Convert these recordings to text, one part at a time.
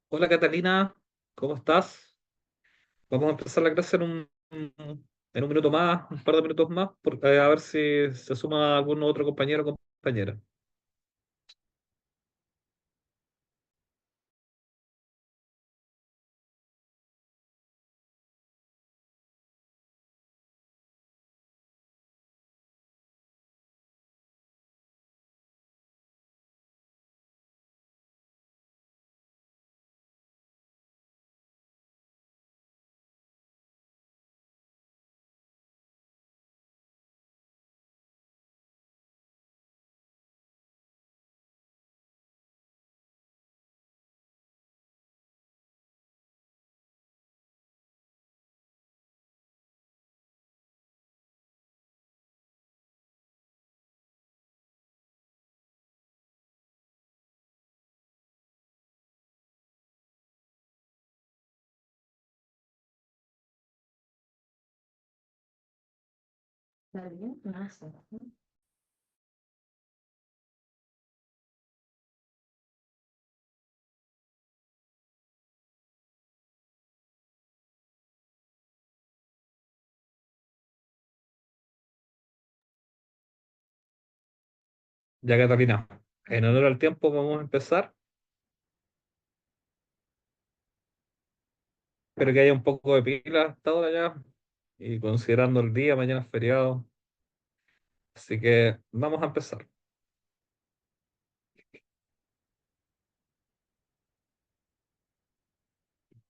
Hola Catalina, ¿cómo estás? Vamos a empezar la clase en un minuto más, un par de minutos más, a ver si se suma algún otro compañero o compañera. Ya Catalina, en honor al tiempo vamos a empezar. Espero que haya un poco de pila hasta ahora ya, y considerando el día, mañana es feriado, así que vamos a empezar.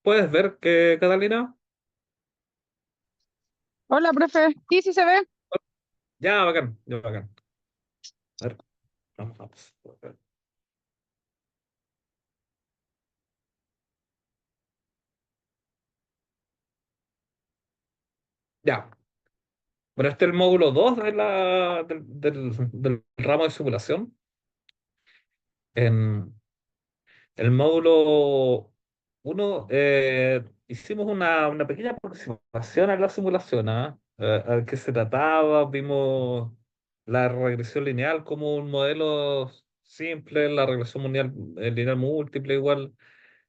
¿Puedes ver que Catalina? Hola, profe. Sí, sí se ve. Ya, bacán, ya bacán. A ver, vamos. Ya. Bueno, este es el módulo 2 del ramo de simulación. En el módulo uno hicimos una pequeña aproximación a la simulación, ¿ah? A qué se trataba, vimos la regresión lineal como un modelo simple, la regresión lineal múltiple igual,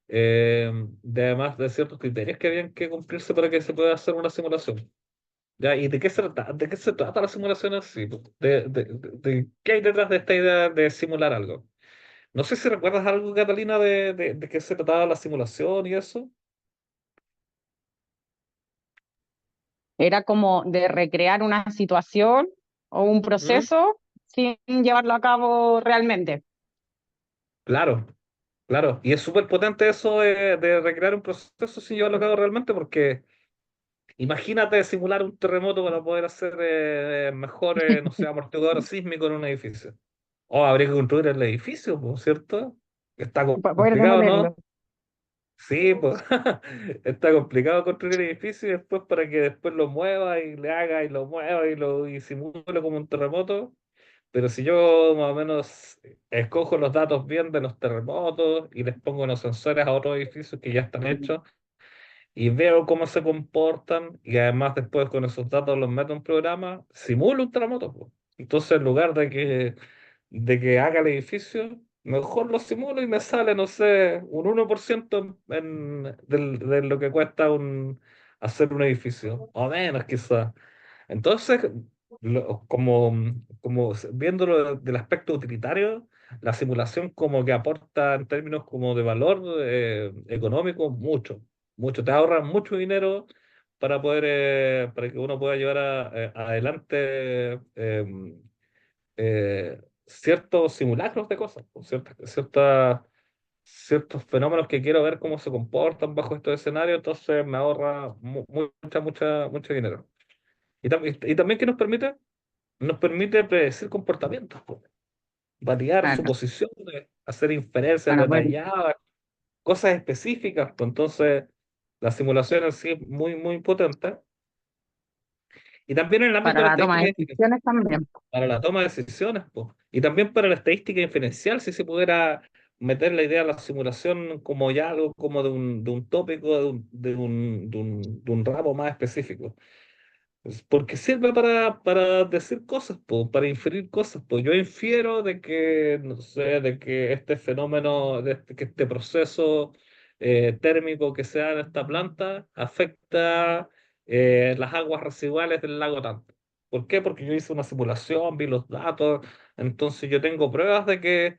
además de ciertos criterios que habían que cumplirse para que se pueda hacer una simulación. ¿Ya? ¿Y de qué se trata? ¿De qué se trata la simulación así? ¿De qué hay detrás de esta idea de simular algo? No sé si recuerdas algo, Catalina, de qué se trataba la simulación y eso. Era como de recrear una situación o un ¿Mm? proceso sin llevarlo a cabo realmente. Claro, claro. Y es súper potente eso de recrear un proceso sin llevarlo a cabo realmente, porque imagínate simular un terremoto para poder hacer mejor, no sé, amortiguador sísmico en un edificio. O habría que construir el edificio, ¿no? ¿Cierto? Está Para poder complicado, demolerlo. ¿no? Sí, pues está complicado construir edificios y después para que después lo mueva y le haga y lo mueva y simule como un terremoto. Pero si yo más o menos escojo los datos bien de los terremotos y les pongo los sensores a otros edificios que ya están hechos y veo cómo se comportan y además después con esos datos los meto en un programa, simulo un terremoto, po. Entonces en lugar de que haga el edificio, mejor lo simulo y me sale, no sé, un 1% de lo que cuesta hacer un edificio, o menos quizás. Entonces, como viéndolo del aspecto utilitario, la simulación como que aporta en términos como de valor económico mucho, mucho. Te ahorra mucho dinero para que uno pueda llevar adelante ciertos simulacros de cosas, pues, ciertos fenómenos que quiero ver cómo se comportan bajo estos escenarios, entonces me ahorra mucho dinero. Y también que nos permite, nos permite predecir comportamientos, po, validar Claro, suposiciones, hacer inferencias para poder, detalladas, cosas específicas, pues. Entonces, la simulación en sí es muy, muy potente. Y también en el ámbito para de la la toma estadística de decisiones también. para la toma de decisiones, pues. Y también para la estadística inferencial, si se pudiera meter la idea de la simulación como ya algo como de un tópico, de un ramo más específico. Porque sirve para decir cosas, po, para inferir cosas. Pues yo infiero de que, no sé, de que este fenómeno, que este proceso térmico que se da en esta planta afecta las aguas residuales del lago Tanto. ¿Por qué? Porque yo hice una simulación, vi los datos, entonces yo tengo pruebas de que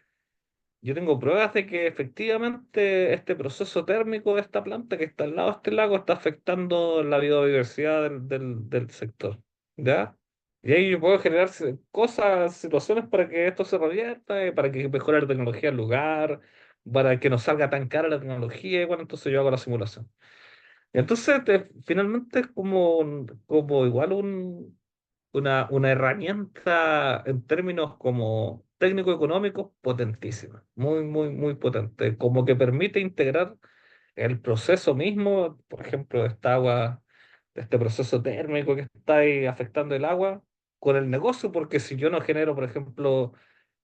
efectivamente este proceso térmico de esta planta que está al lado de este lago está afectando la biodiversidad del sector. ¿Ya? Y ahí yo puedo generar cosas, situaciones para que esto se revierta, para que mejore la tecnología del lugar, para que no salga tan cara la tecnología, y bueno, entonces yo hago la simulación. Entonces, finalmente es como igual una herramienta en términos como técnico-económicos potentísima, muy, muy, muy potente, como que permite integrar el proceso mismo, por ejemplo, de esta agua, de este proceso térmico que está ahí afectando el agua, con el negocio, porque si yo no genero, por ejemplo,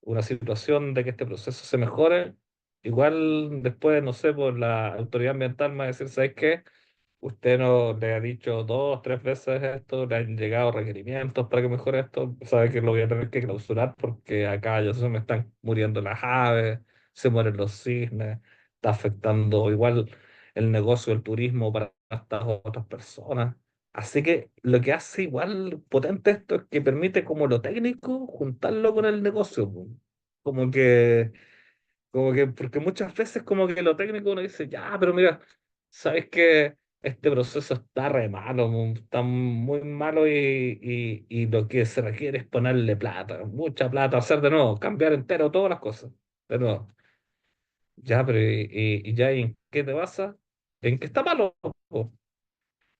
una situación de que este proceso se mejore, igual después, no sé, por la autoridad ambiental me va a decir, ¿sabes qué? Usted no le ha dicho dos, tres veces esto, le han llegado requerimientos para que mejore esto, sabe que lo voy a tener que clausurar porque acá ya se me están muriendo las aves, se mueren los cisnes, está afectando igual el negocio del turismo para estas otras personas. Así que lo que hace igual potente esto es que permite como lo técnico juntarlo con el negocio, po. Como que porque muchas veces como que lo técnico uno dice, ya, pero mira, sabes que este proceso está re malo, está muy malo y lo que se requiere es ponerle plata, mucha plata, hacer de nuevo, cambiar entero todas las cosas. De nuevo, ya, pero y ya, ¿y en qué te basas? En que está malo, po.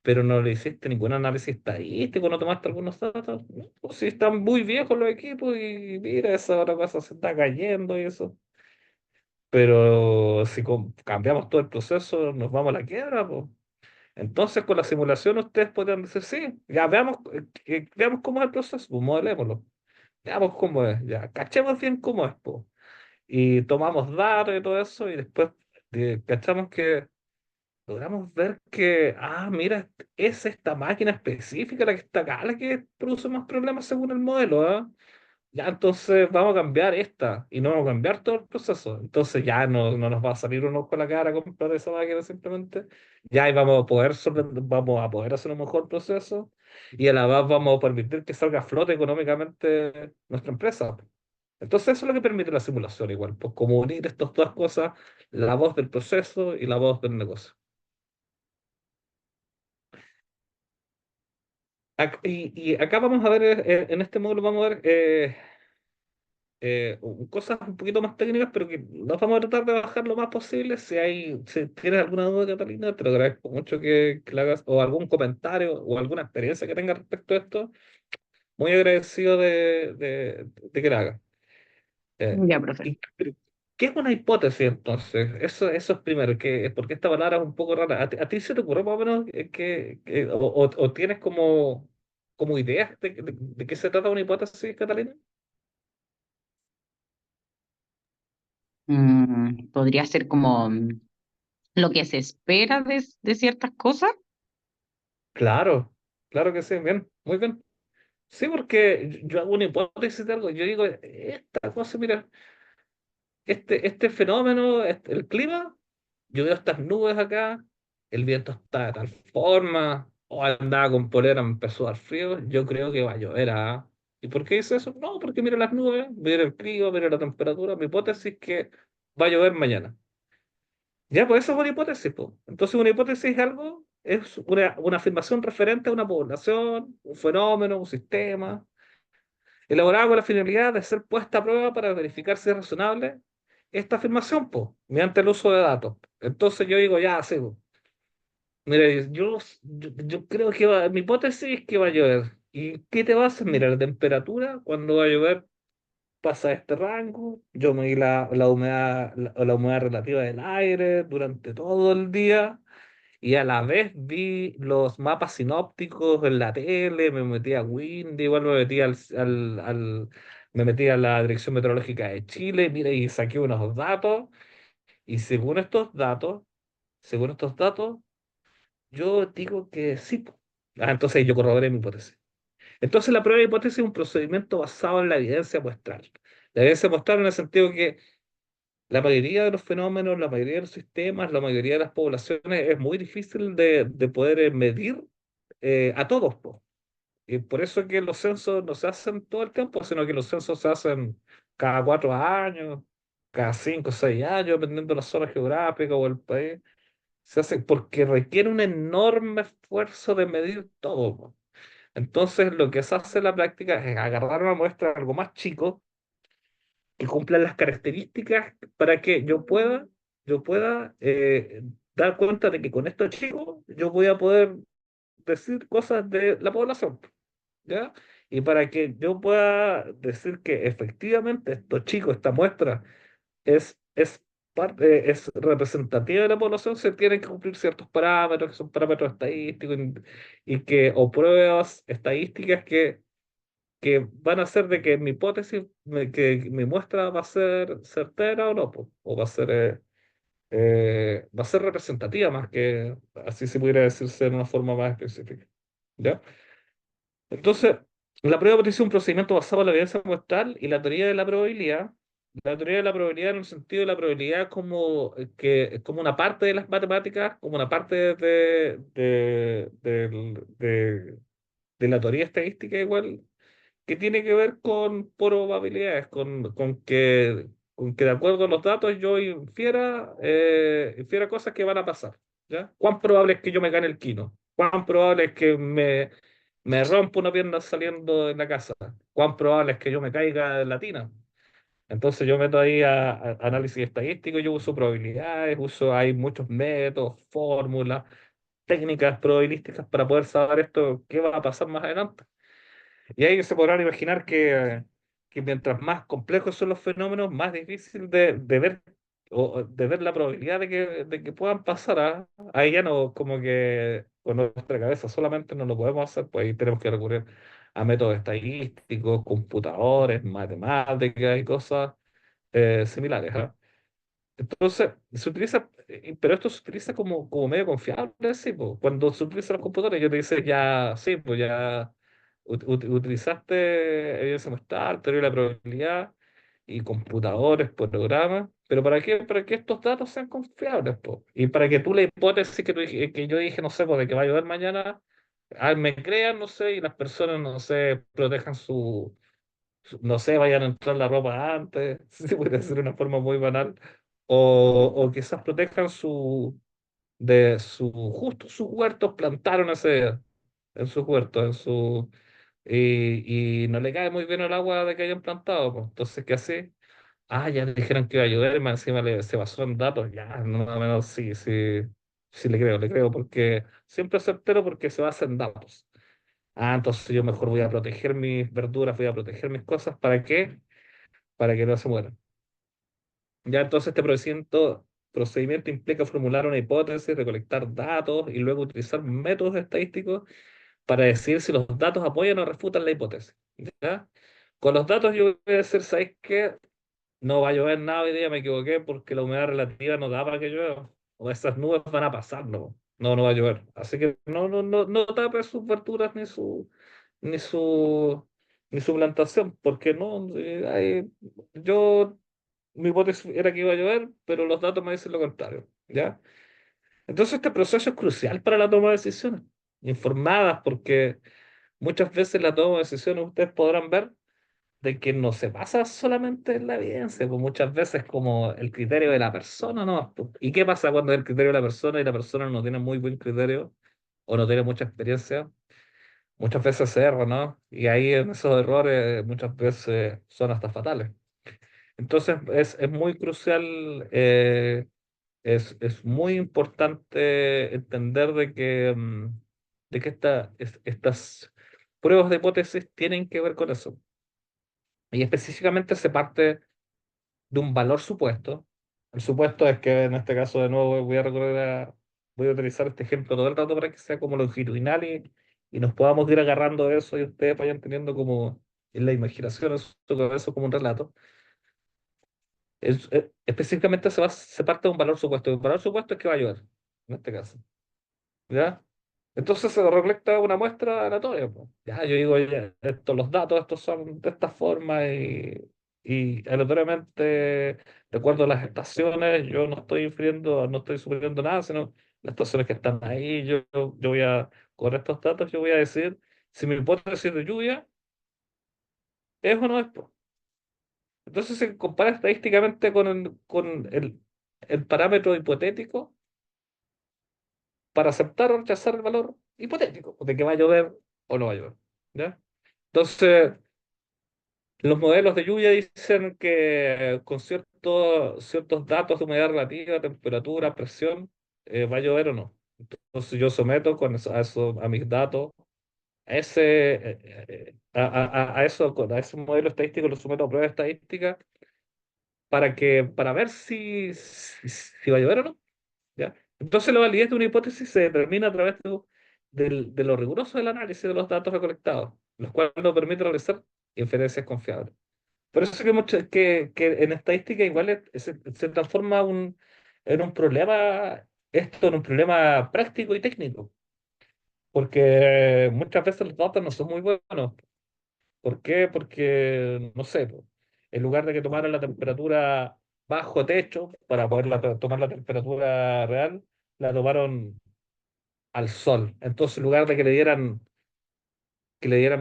Pero no le hiciste ningún análisis estadístico, no tomaste algunos datos. No, pues sí, están muy viejos los equipos y mira, esa otra cosa se está cayendo y eso. Pero si cambiamos todo el proceso, nos vamos a la quiebra, po. Entonces, con la simulación, ustedes podrían decir, sí, ya veamos, veamos cómo es el proceso, pues modelémoslo, veamos cómo es, ya, cachemos bien cómo es, po. Y tomamos datos y todo eso, y después cachamos que logramos ver que, mira, es esta máquina específica la que está acá, la que produce más problemas según el modelo, ¿ah? Ya, entonces vamos a cambiar esta y no vamos a cambiar todo el proceso. Entonces ya no nos va a salir un ojo a la cara a comprar esa máquina simplemente. Ya y vamos a poder hacer un mejor proceso y a la vez vamos a permitir que salga a flote económicamente nuestra empresa. Entonces eso es lo que permite la simulación igual, pues como unir estas dos cosas, la voz del proceso y la voz del negocio. Y acá vamos a ver, en este módulo vamos a ver cosas un poquito más técnicas, pero que nos vamos a tratar de bajar lo más posible. Si tienes alguna duda, Catalina, te lo agradezco mucho que la hagas, o algún comentario o alguna experiencia que tengas respecto a esto, muy agradecido de que la hagas. Ya, profe. Pero, ¿qué es una hipótesis entonces? Eso es primero, porque esta palabra es un poco rara. A ti se te ocurrió más o menos o tienes como ideas de qué se trata una hipótesis, Catalina? Podría ser como lo que se espera de ciertas cosas. Claro, claro que sí, bien, muy bien. Sí, porque yo hago una hipótesis de algo, yo digo, esta cosa, mira, este fenómeno, el clima, yo veo estas nubes acá, el viento está de tal forma, o andaba con polera, me empezó a dar frío, yo creo que va a llover, ¿ah? ¿Y por qué dice eso? No, porque mira las nubes, mira el clima, mira la temperatura, mi hipótesis es que va a llover mañana. Ya, pues eso es una hipótesis, pues. Entonces una hipótesis es algo, es una afirmación referente a una población, un fenómeno, un sistema elaborada con la finalidad de ser puesta a prueba para verificar si es razonable esta afirmación, pues, mediante el uso de datos. Entonces yo digo, ya, sí, po. Mire, yo creo que mi hipótesis es que va a llover. ¿Y qué te vas a mirar? La temperatura, cuando va a llover, pasa este rango. Yo medí la humedad, la humedad relativa del aire durante todo el día. Y a la vez vi los mapas sinópticos en la tele, me metí a Windy, igual me metí me metí a la Dirección Meteorológica de Chile, mira, y saqué unos datos, y según estos datos, yo digo que sí, po. Entonces yo corroboré mi hipótesis. Entonces la prueba de hipótesis es un procedimiento basado en la evidencia muestral. La evidencia muestral en el sentido que la mayoría de los fenómenos, la mayoría de los sistemas, la mayoría de las poblaciones es muy difícil de poder medir a todos, po. Y por eso es que los censos no se hacen todo el tiempo, sino que los censos se hacen cada 4 años, cada 5 o 6 años, dependiendo de la zona geográfica o el país. Se hace porque requiere un enorme esfuerzo de medir todo, po. Entonces, lo que se hace en la práctica es agarrar una muestra algo más chico que cumplan las características para que yo pueda dar cuenta de que con esto chico yo voy a poder decir cosas de la población, ¿ya? Y para que yo pueda decir que efectivamente esto chico, esta muestra es representativa de la población, se tienen que cumplir ciertos parámetros, que son parámetros estadísticos y que, o pruebas estadísticas que van a hacer de que mi hipótesis, que mi muestra va a ser certera o no, po, o va a ser representativa más que, así se pudiera decirse de una forma más específica. ¿Ya? Entonces, la prueba de hipótesis es un procedimiento basado en la evidencia muestral y la teoría de la probabilidad. La teoría de la probabilidad en el sentido de la probabilidad como, como una parte de las matemáticas, como una parte de la teoría estadística igual que tiene que ver con probabilidades, con que de acuerdo a los datos yo infiera cosas que van a pasar, ¿ya? ¿Cuán probable es que yo me gane el quino? ¿Cuán probable es que me rompa una pierna saliendo de la casa? ¿Cuán probable es que yo me caiga en la tina? Entonces yo meto ahí a análisis estadístico, yo uso probabilidades, hay muchos métodos, fórmulas, técnicas probabilísticas para poder saber esto, qué va a pasar más adelante. Y ahí se podrán imaginar que mientras más complejos son los fenómenos, más difícil de ver o de ver la probabilidad de que puedan pasar. Ahí ya no, como que con nuestra cabeza solamente no lo podemos hacer, pues ahí tenemos que recurrir a métodos estadísticos, computadores, matemáticas y cosas similares. Entonces, pero esto se utiliza como medio confiable, sí, po. Cuando se utilizan los computadores, yo te dice ya, sí, pues ya utilizaste evidencia muestral, teoría de la probabilidad y computadores, programas, pero ¿para qué? Para que estos datos sean confiables, po. Y para que tú la hipótesis que yo dije, no sé, pues de que va a llover mañana, me crean, no sé, y las personas, no sé, protejan no sé, vayan a entrar la ropa antes, sí, puede ser una forma muy banal, o quizás protejan justo sus huertos, plantaron ese, en sus huertos, y no le cae muy bien el agua de que hayan plantado, pues. Entonces, ¿qué hace? Ya dijeron que iba a llover, y más encima se basó en datos, ya, no, más o menos, sí, sí, sí le creo, porque siempre es certero porque se basa en datos. Entonces yo mejor voy a proteger mis verduras, voy a proteger mis cosas. ¿Para qué? Para que no se mueran. Ya entonces este procedimiento implica formular una hipótesis, recolectar datos y luego utilizar métodos estadísticos para decir si los datos apoyan o refutan la hipótesis. ¿Ya? Con los datos yo voy a decir, ¿sabéis qué? No va a llover nada hoy día, me equivoqué porque la humedad relativa no da para que llueva. O esas nubes van a pasar, no. No, no va a llover. Así que no tape sus verduras ni su, ni su plantación, porque no, yo, mi hipótesis era que iba a llover, pero los datos me dicen lo contrario, ¿ya? Entonces este proceso es crucial para la toma de decisiones, informadas, porque muchas veces la toma de decisiones ustedes podrán ver de que no se basa solamente en la evidencia, pues muchas veces como el criterio de la persona, ¿no? ¿Y qué pasa cuando es el criterio de la persona y la persona no tiene muy buen criterio o no tiene mucha experiencia? Muchas veces se erra, ¿no? Y ahí en esos errores muchas veces son hasta fatales. Entonces es muy crucial, es muy importante entender de que estas pruebas de hipótesis tienen que ver con eso. Y específicamente se parte de un valor supuesto. El supuesto es que en este caso, de nuevo, voy a utilizar este ejemplo todo el rato para que sea como longitudinal y nos podamos ir agarrando de eso y ustedes vayan teniendo como en la imaginación eso como un relato. Específicamente se parte de un valor supuesto. El valor supuesto es que va a llover, en este caso. ¿Ya? Entonces se recolecta una muestra aleatoria, po. Ya, yo digo, ya, los datos, estos son de esta forma y aleatoriamente, de acuerdo a las estaciones, yo no estoy infiriendo, no estoy suponiendo nada, sino las estaciones que están ahí, yo voy a, con estos datos, yo voy a decir si mi hipótesis de lluvia es o no es, po. Entonces se compara estadísticamente con el parámetro hipotético para aceptar o rechazar el valor hipotético de que va a llover o no va a llover. ¿Ya? Entonces, los modelos de lluvia dicen que con ciertos datos de humedad relativa, temperatura, presión, va a llover o no. Entonces, yo someto a mis datos, a ese modelo estadístico lo someto a prueba estadística para ver si va a llover o no. ¿Ya? Entonces la validez de una hipótesis se determina a través de lo riguroso del análisis de los datos recolectados, los cuales nos permite realizar inferencias confiables. Por eso es que en estadística igual se transforma en un problema, esto en un problema práctico y técnico, porque muchas veces los datos no son muy buenos. ¿Por qué? Porque, no sé, po, en lugar de que tomaran la temperatura bajo techo para poder tomar la temperatura real, la tomaron al sol. Entonces, en lugar de que le dieran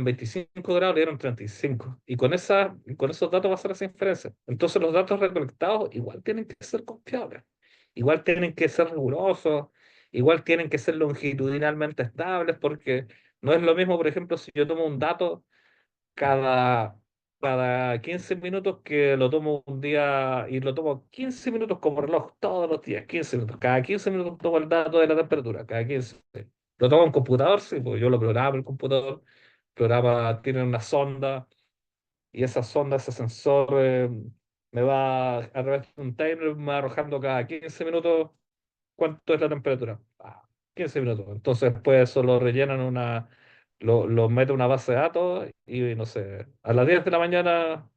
25 grados, le dieron 35. Y con esos datos va a ser esa inferencia. Entonces, los datos recolectados igual tienen que ser confiables, igual tienen que ser rigurosos, igual tienen que ser longitudinalmente estables, porque no es lo mismo, por ejemplo, si yo tomo un dato cada, cada 15 minutos que lo tomo un día y lo tomo 15 minutos como reloj todos los días, 15 minutos. Cada 15 minutos tomo el dato de la temperatura, cada 15. Lo tomo en computador, sí, pues yo lo programo en el computador, tiene una sonda y esa sonda, ese sensor me va a través de un timer, me va arrojando cada 15 minutos cuánto es la temperatura. 15 minutos. Entonces después eso lo rellenan lo mete en una base de datos y no sé, a las 10 de la mañana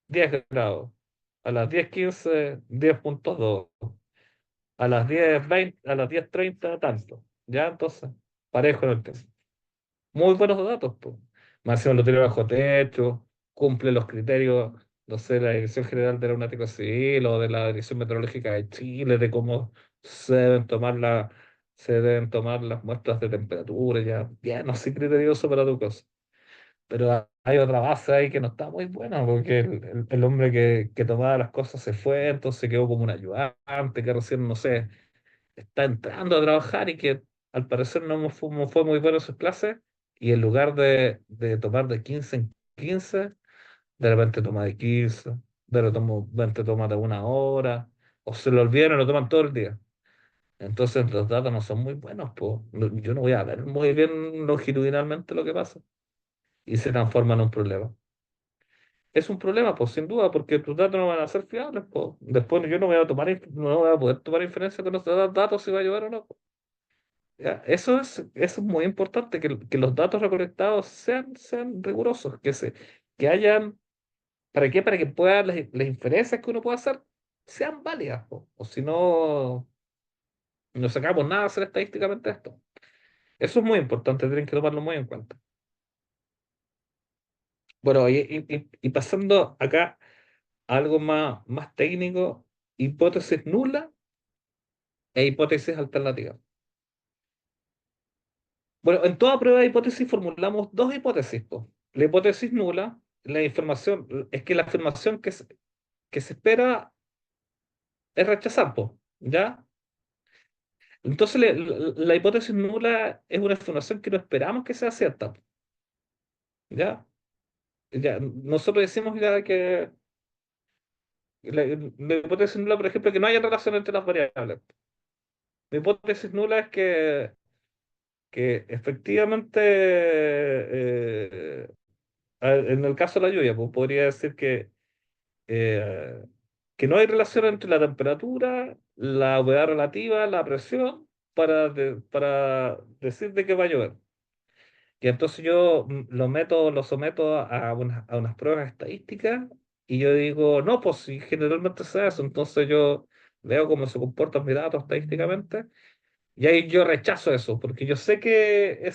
10 grados, a las 10:15 10,2, a las 10:20, a las 10:30 tanto. Ya entonces, parejo en el tiempo. Muy buenos datos, pues. Más encima lo tiene bajo techo, cumple los criterios, no sé, la Dirección General de Aeronáutica Civil o de la Dirección Meteorológica de Chile, de cómo se deben tomar las muestras de temperatura, ya, bien, así criterioso para tu cosa. Pero hay otra base ahí que no está muy buena, porque el hombre que tomaba las cosas se fue, entonces quedó como un ayudante que recién, no sé, está entrando a trabajar y que al parecer no fue muy bueno en sus clases, y en lugar de tomar de 15 en 15, de repente toma de 15, de repente toma de 1 hora, o se lo olvidan y lo toman todo el día. Entonces los datos no son muy buenos, pues. Yo no voy a ver muy bien longitudinalmente lo que pasa y se transforma en un problema. Es un problema, pues sin duda, porque tus datos no van a ser fiables, pues. Después yo no voy a poder tomar inferencia con los datos si va a llover o no. Ya, eso es muy importante, que los datos recolectados sean rigurosos, que hayan, ¿para qué? Para que las inferencias que uno pueda hacer sean válidas, po. O si no, no sacamos nada a hacer estadísticamente esto. Eso es muy importante, tienen que tomarlo muy en cuenta. Bueno, y pasando acá a algo más técnico, hipótesis nula e hipótesis alternativa. Bueno, en toda prueba de hipótesis formulamos dos hipótesis, po. La hipótesis nula, es que la afirmación que se espera es rechazar, po, ¿ya? Entonces la hipótesis nula es una afirmación que no esperamos que sea cierta, po, ¿ya? Ya, nosotros decimos ya que la hipótesis nula, por ejemplo, que no haya relación entre las variables. La hipótesis nula es que efectivamente en el caso de la lluvia, pues podría decir eh, que no hay relación entre la temperatura, la humedad relativa, la presión, para decir de que va a llover. Y entonces yo lo someto a unas pruebas estadísticas y yo digo, no, pues si generalmente se hace eso, entonces yo veo cómo se comportan mis datos estadísticamente y ahí yo rechazo eso, porque yo sé que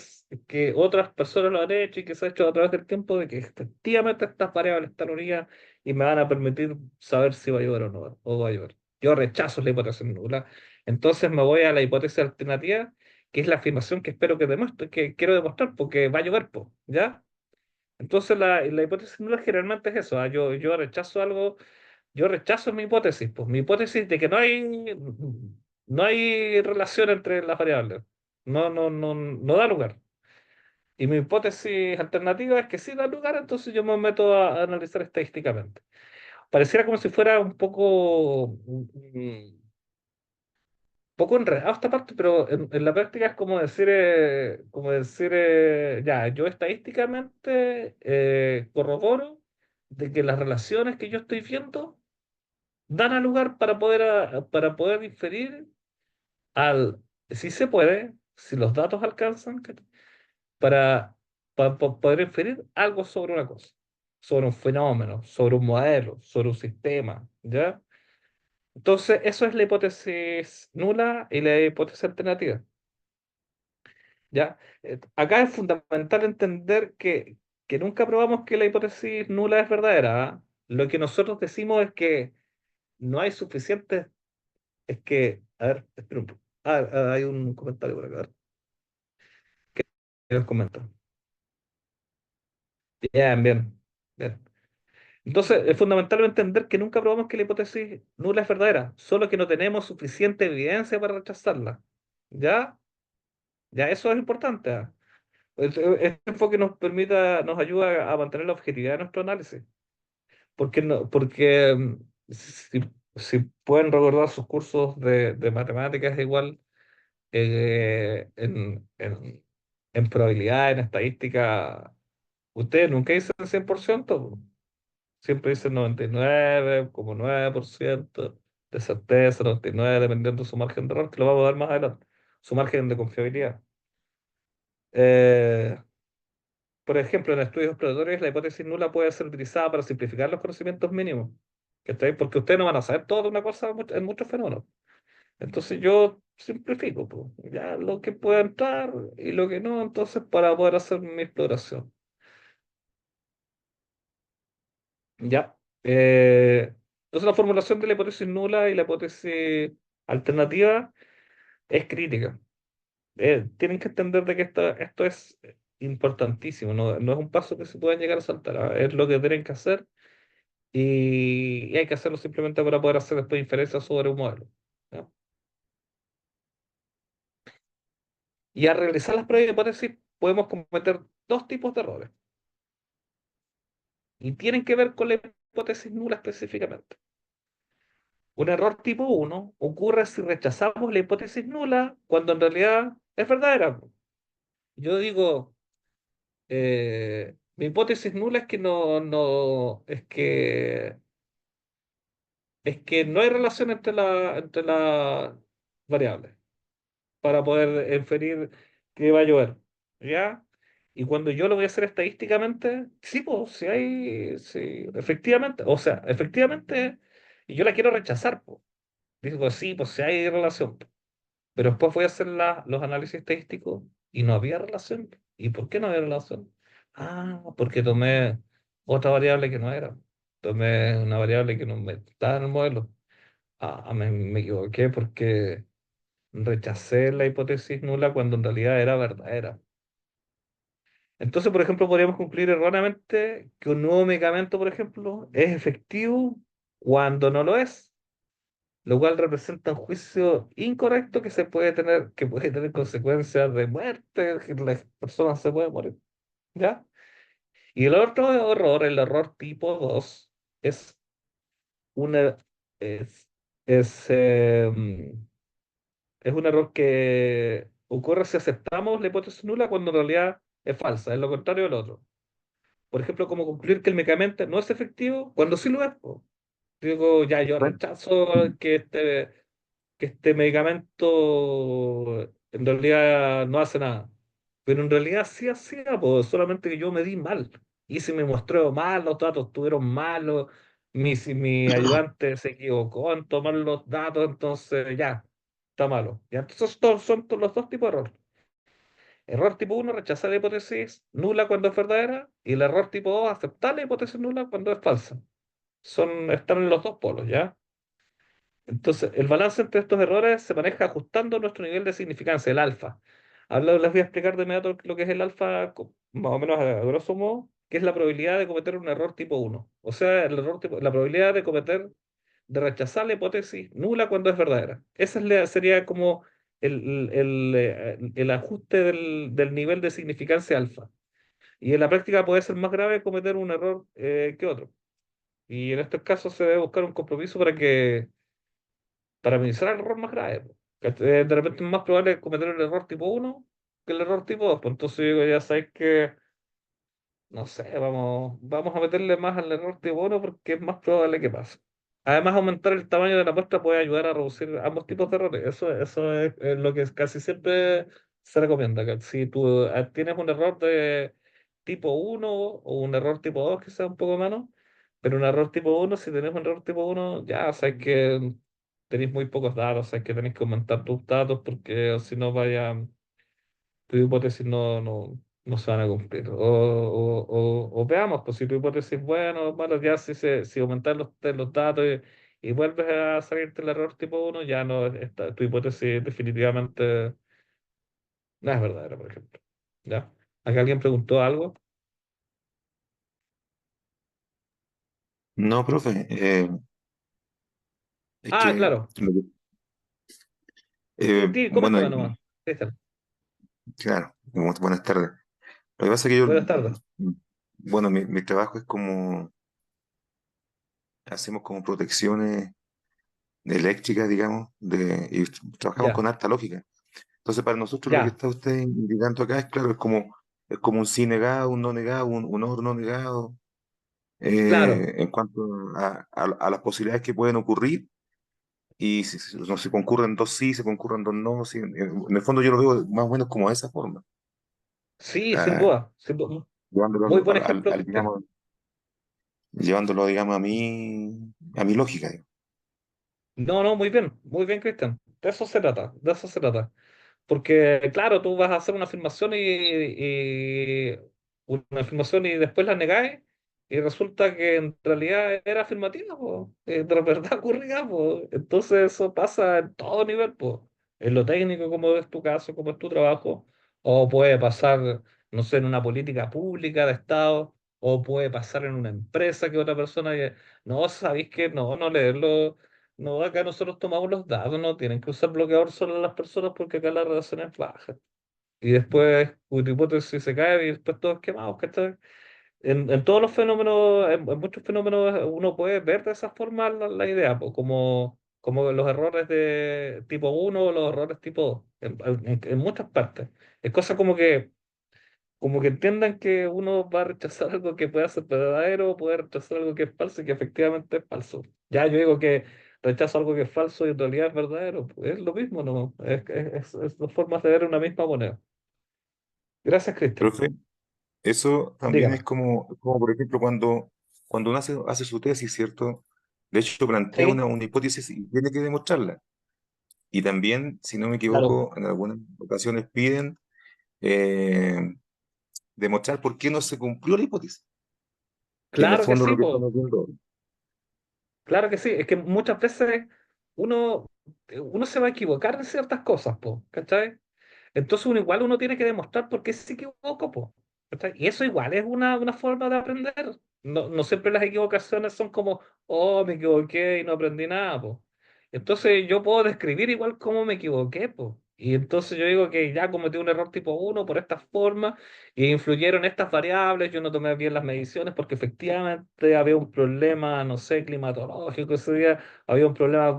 otras personas lo han hecho y que se ha hecho a través del tiempo de que efectivamente estas variables están unidas y me van a permitir saber si va a llover o no o va a llover. Yo rechazo la hipótesis nula. Entonces me voy a la hipótesis alternativa, que es la afirmación que espero que demuestre, que quiero demostrar, porque va a llover, po, ¿ya? Entonces la hipótesis nula generalmente es eso. Yo rechazo algo, yo rechazo mi hipótesis, pues mi hipótesis de que no hay relación entre las variables. No da lugar. Y mi hipótesis alternativa es que sí da lugar, entonces yo me meto a analizar estadísticamente. Pareciera como si fuera un poco enredado esta parte, pero en la práctica es como decir, ya, yo estadísticamente corroboro de que las relaciones que yo estoy viendo dan a lugar para poder inferir al, si se puede, si los datos alcanzan, para, para poder inferir algo sobre una cosa, sobre un fenómeno, sobre un modelo, sobre un sistema, ¿ya? Entonces, eso es la hipótesis nula y la hipótesis alternativa, ¿ya? Acá es fundamental entender que nunca probamos que la hipótesis nula es verdadera, ¿ah? Lo que nosotros decimos es que no hay suficientes. Es que, a ver, espera un poco. Hay un comentario por acá. A ver, ¿qué nos comenta? Bien, bien, bien. Entonces, es fundamental entender que nunca probamos que la hipótesis nula es verdadera, solo que no tenemos suficiente evidencia para rechazarla. ¿Ya? Ya, eso es importante. ¿Ah? Este enfoque nos ayuda a mantener la objetividad de nuestro análisis. Porque si pueden recordar sus cursos de matemáticas, igual en probabilidad, en estadística, ustedes nunca dicen 100%, siempre dicen 99,9% de certeza, 99 dependiendo de su margen de error, que lo vamos a dar más adelante, su margen de confiabilidad. Eh, por ejemplo, en estudios exploratorios, la hipótesis nula puede ser utilizada para simplificar los conocimientos mínimos. ¿Cachai? Porque ustedes no van a saber todo de una cosa en muchos fenómenos. Entonces yo simplifico, po, ya lo que pueda entrar y lo que no, entonces para poder hacer mi exploración. Ya. Entonces la formulación de la hipótesis nula y la hipótesis alternativa es crítica. Tienen que entender de que esto es importantísimo, no es un paso que se pueda llegar a saltar, ¿ah? Es lo que tienen que hacer y hay que hacerlo simplemente para poder hacer después inferencias sobre un modelo. ¿Ya? Y al realizar las pruebas de hipótesis podemos cometer dos tipos de errores y tienen que ver con la hipótesis nula específicamente. Un error tipo uno ocurre si rechazamos la hipótesis nula cuando en realidad es verdadera. Yo digo, mi hipótesis nula es que no hay relación entre las variables para poder inferir que va a llover. ¿Ya? Y cuando yo lo voy a hacer estadísticamente, sí, pues, sí hay, sí, efectivamente, o sea, efectivamente, y yo la quiero rechazar, pues. Digo, sí, pues sí hay relación. Pero después voy a hacer los análisis estadísticos y no había relación. ¿Y por qué no había relación? Ah, porque tomé otra variable que no era. Tomé una variable que no me estaba en el modelo. Me equivoqué porque rechacé la hipótesis nula cuando en realidad era verdadera. Entonces, por ejemplo, podríamos concluir erróneamente que un nuevo medicamento, por ejemplo, es efectivo cuando no lo es, lo cual representa un juicio incorrecto que puede tener consecuencias de muerte, que las personas se pueden morir. ¿Ya? Y el otro error, el error tipo 2 es una es, es, es un error que ocurre si aceptamos la hipótesis nula cuando en realidad es falsa, es lo contrario del otro. por ejemplo, como concluir que el medicamento no es efectivo cuando sí lo es, po. Digo, ya, yo Bueno, rechazo que este medicamento en realidad no hace nada. Pero en realidad sí hacía, pues, solamente que yo me di mal. Y se me mostró mal, los datos estuvieron malos, si mi ayudante se equivocó en tomar los datos, entonces ya, está malo. Ya, entonces son los dos tipos de error. Error tipo uno, rechazar la hipótesis nula cuando es verdadera, y el error tipo 2, aceptar la hipótesis nula cuando es falsa. Están en los dos polos, ¿ya? Entonces, el balance entre estos errores se maneja ajustando nuestro nivel de significancia, el alfa. Ahora les voy a explicar de inmediato lo que es el alfa, más o menos a grosso modo, que es la probabilidad de cometer un error tipo uno. O sea, la probabilidad de rechazar la hipótesis nula cuando es verdadera. Sería como el ajuste del nivel de significancia alfa. Y en la práctica puede ser más grave cometer un error que otro. Y en estos casos se debe buscar un compromiso para minimizar el error más grave, po. De repente es más probable cometer el error tipo uno que el error tipo 2. Pues entonces yo digo, ya sabes que, no sé, vamos a meterle más al error tipo uno porque es más probable que pase. Además, aumentar el tamaño de la muestra puede ayudar a reducir ambos tipos de errores. Eso es lo que casi siempre se recomienda. Que si tú tienes un error de tipo uno o un error tipo 2 que sea un poco menos, pero un error tipo uno, si tenés un error tipo uno, ya sabes que tenéis muy pocos datos, sabes que tenéis que aumentar tus datos porque si no vaya, tu hipótesis no se van a cumplir. O veamos, pues si tu hipótesis es buena o mala, ya si aumentar los datos y vuelves a salirte el error tipo uno, ya no, tu hipótesis definitivamente no es verdadera, por ejemplo. ¿Ya? ¿Acá alguien preguntó algo? no, profe, es Ah, que, claro. Coméntame bueno, nomás. Cristian, claro, buenas tardes. Lo que pasa es que yo, buenas tardes. bueno, mi trabajo es como, hacemos como protecciones eléctricas, digamos, y trabajamos Ya, con alta lógica. Entonces, para nosotros lo que ya, está usted indicando acá es, claro, es como un sí negado, un no negado, un or no negado, claro. en cuanto a las posibilidades que pueden ocurrir. Y si no se concurren dos sí, se concurren dos no. Sí, en el fondo yo lo veo más o menos como de esa forma, Sí, sin ah, duda. Sin duda. Muy llevándolo, buen ejemplo, Cristian. digamos, llevándolo, digamos, a mi lógica, digamos. No, no, muy bien, Cristian. De eso se trata, de eso se trata. Porque, claro, tú vas a hacer una afirmación y después la negáis y resulta que en realidad era afirmativa, po. De verdad ocurría, po. Entonces eso pasa en todo nivel, po. En lo técnico, como es tu caso, como es tu trabajo, o puede pasar, no sé, en una política pública de Estado, o puede pasar en una empresa que otra persona, no, sabéis que no leerlo. No, acá nosotros tomamos los datos, no tienen que usar bloqueador solo las personas porque acá la radiación es baja. Y después tu hipótesis se cae y después todos quemados, ¿cachai? En todos los fenómenos, en muchos fenómenos uno puede ver de esa forma la idea, pues, como los errores de tipo uno o los errores tipo 2, en muchas partes. Es cosa como que entiendan que uno va a rechazar algo que pueda ser verdadero, puede rechazar algo que es falso y que efectivamente es falso. Ya yo digo que rechazo algo que es falso y en realidad es verdadero, pues es lo mismo, ¿no? Es dos formas de ver una misma moneda. Gracias, Cristian. Profe, eso también es Dígame. como por ejemplo, cuando uno hace su tesis, ¿cierto? De hecho, plantea Sí, una hipótesis y tiene que demostrarla. Y también, si no me claro. equivoco, en algunas ocasiones piden eh, demostrar por qué no se cumplió la hipótesis, que en el Claro que fondo es sí, lo que po. estamos viendo. Claro que sí. Es que muchas veces uno, uno se va a equivocar en ciertas cosas, po, ¿cachai? Entonces uno tiene que demostrar por qué se equivocó, po, ¿cachai? Y eso igual es una forma de aprender. No siempre las equivocaciones son como, oh, me equivoqué y no aprendí nada, po. Entonces yo puedo describir igual cómo me equivoqué, po. Y entonces yo digo que ya cometí un error tipo uno por esta forma y influyeron estas variables, yo no tomé bien las mediciones porque efectivamente había un problema, no sé, climatológico ese día, había un problema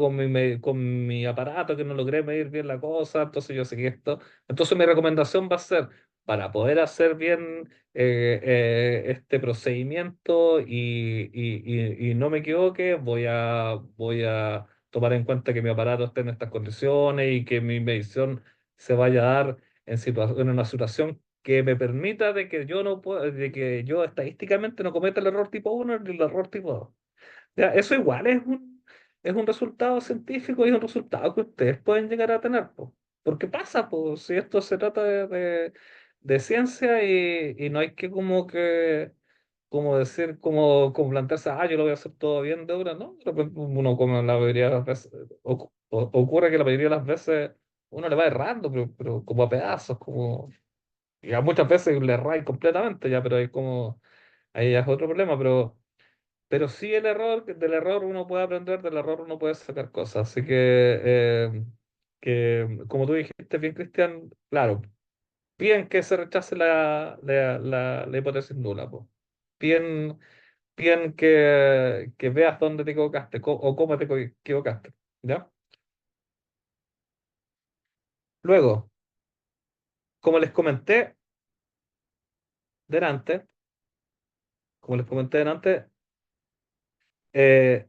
con mi aparato que no logré medir bien la cosa, entonces yo seguí esto. Entonces mi recomendación va a ser, para poder hacer bien este procedimiento y no me equivoque, voy a tomar en cuenta que mi aparato esté en estas condiciones y que mi medición se vaya a dar en una situación que me permita de que yo no pueda, de que yo estadísticamente no cometa el error tipo uno ni el error tipo 2. Ya, eso igual es un resultado científico y es un resultado que ustedes pueden llegar a tener, po. Porque pasa, pues, si esto se trata de ciencia y no hay que como decir, como plantearse, yo lo voy a hacer todo bien de una, ¿no? De repente uno, como la mayoría de las veces, ocurre que la mayoría de las veces uno le va errando, pero como a pedazos, como, y a muchas veces le erráis completamente ya, pero ahí ya es otro problema, pero sí del error uno puede aprender, del error uno puede sacar cosas. Así que como tú dijiste bien, Cristian, claro, bien que se rechace la hipótesis nula, po. Bien, bien que veas dónde te equivocaste o cómo te equivocaste, ¿ya? Luego, como les comenté delante, como les comenté delante, eh,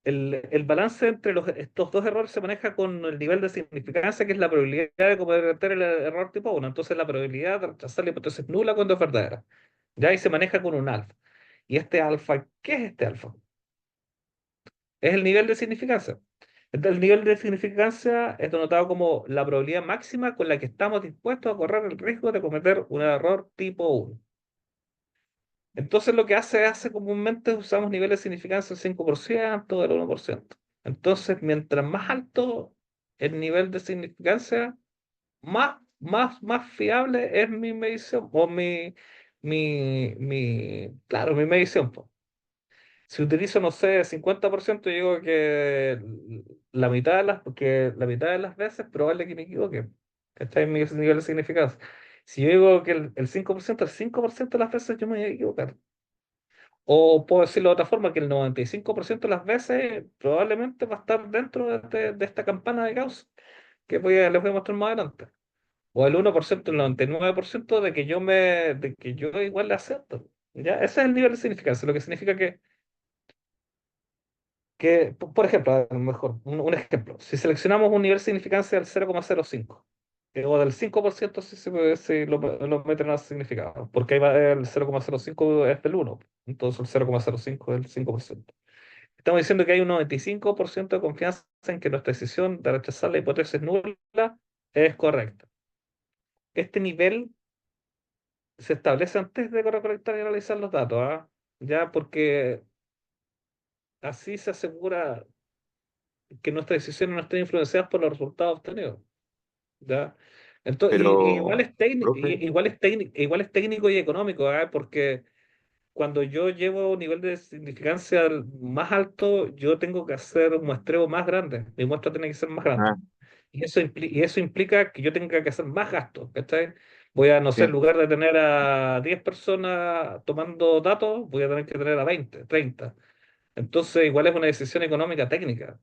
el balance entre estos dos errores se maneja con el nivel de significancia, que es la probabilidad de cometer el error tipo uno. Entonces, la probabilidad de rechazar la hipótesis es nula cuando es verdadera. Ya ahí se maneja con un alfa. ¿Y este alfa? ¿Qué es este alfa? Es el nivel de significancia. El nivel de significancia es denotado como la probabilidad máxima con la que estamos dispuestos a correr el riesgo de cometer un error tipo uno. Entonces lo que hace comúnmente usamos niveles de significancia del 5%, del 1%. Entonces, mientras más alto el nivel de significancia, más fiable es mi medición o claro, mi medición, po. Si utilizo, no sé, 50%, yo digo que porque la mitad de las veces es probable que me equivoque. Este es mi nivel de significancia. Si yo digo que el 5% de las veces yo me voy a equivocar. O puedo decirlo de otra forma, que el 95% de las veces probablemente va a estar dentro de esta campana de Gauss que les voy a mostrar más adelante. O el 1%, el 99% de que yo igual le acepto. ¿Ya? Ese es el nivel de significancia, lo que significa por ejemplo, a lo mejor, un ejemplo, si seleccionamos un nivel de significancia del 0,05, o del 5% si lo meten a significado, porque ahí va el 0,05 es del 1, entonces el 0,05 es el 5%. Estamos diciendo que hay un 95% de confianza en que nuestra decisión de rechazar la hipótesis nula es correcta. Este nivel se establece antes de recolectar y analizar los datos, ¿ah? Ya porque así se asegura que nuestras decisiones no estén influenciadas por los resultados obtenidos, ¿ya? Entonces, igual Pero, es técnico, profe, igual es técnico y económico, ¿ah? Porque cuando yo llevo un nivel de significancia más alto, yo tengo que hacer un muestreo más grande. Mi muestra tiene que ser más grande. ah, Y eso implica que yo tenga que hacer más gastos, ¿cachai? Voy a, no sé, en sí, lugar de tener a 10 personas tomando datos, voy a tener que tener a 20, 30. Entonces, igual es una decisión económica técnica.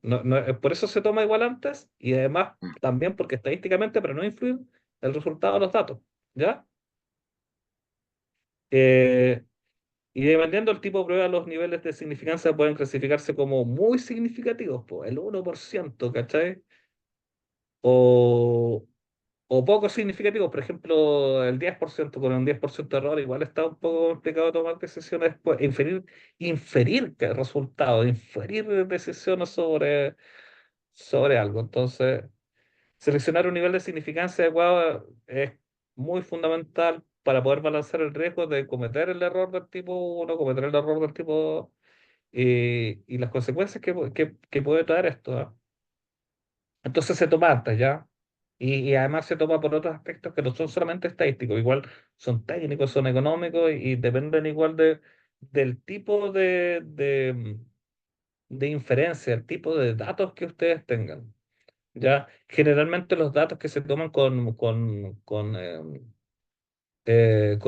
Por eso se toma igual antes y además mm, también porque estadísticamente, pero no influir el resultado de los datos, ¿ya? Eh, y dependiendo del tipo de prueba, los niveles de significancia pueden clasificarse como muy significativos, pues, el 1%, ¿cachai? O, o poco significativos, por ejemplo, el 10%, con un 10% de error, igual está un poco complicado tomar decisiones, pues, inferir qué resultado, inferir decisiones sobre algo. Entonces, seleccionar un nivel de significancia adecuado es muy fundamental para poder balancear el riesgo de cometer el error del tipo uno, cometer el error del tipo 2 y las consecuencias que puede traer esto, ¿ah? Entonces se toma antes, ¿ya? Y además se toma por otros aspectos que no son solamente estadísticos, igual son técnicos, son económicos y dependen igual del tipo de inferencia, el tipo de datos que ustedes tengan. ¿Ya? Generalmente los datos que se toman con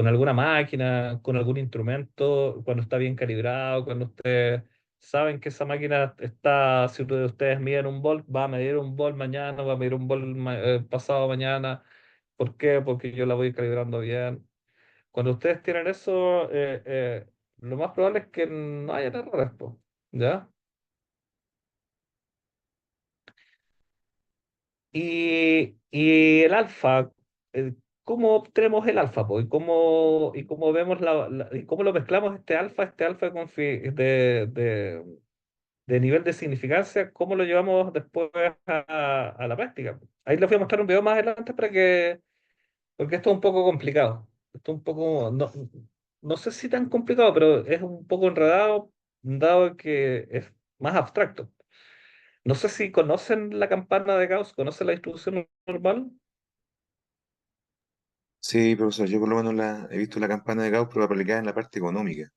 alguna máquina, con algún instrumento, cuando está bien calibrado, cuando ustedes saben que esa máquina está, si ustedes miden un volt, va a medir un volt mañana, va a medir un volt pasado mañana, ¿Por qué? Porque yo la voy calibrando bien. Cuando ustedes tienen eso, lo más probable es que no haya errores, po, ¿ya? Y el alfa, ¿cómo obtenemos el alfa, po? ¿Y cómo vemos y cómo lo mezclamos este alfa de nivel de significancia, cómo lo llevamos después a la práctica? Ahí les voy a mostrar un video más adelante porque esto es un poco complicado. Esto es un poco, no sé si tan complicado, pero es un poco enredado, dado que es más abstracto. No sé si conocen la campana de Gauss, conocen la distribución normal. Sí, profesor, yo por lo menos he visto la campana de Gauss, pero aplicada en la parte económica,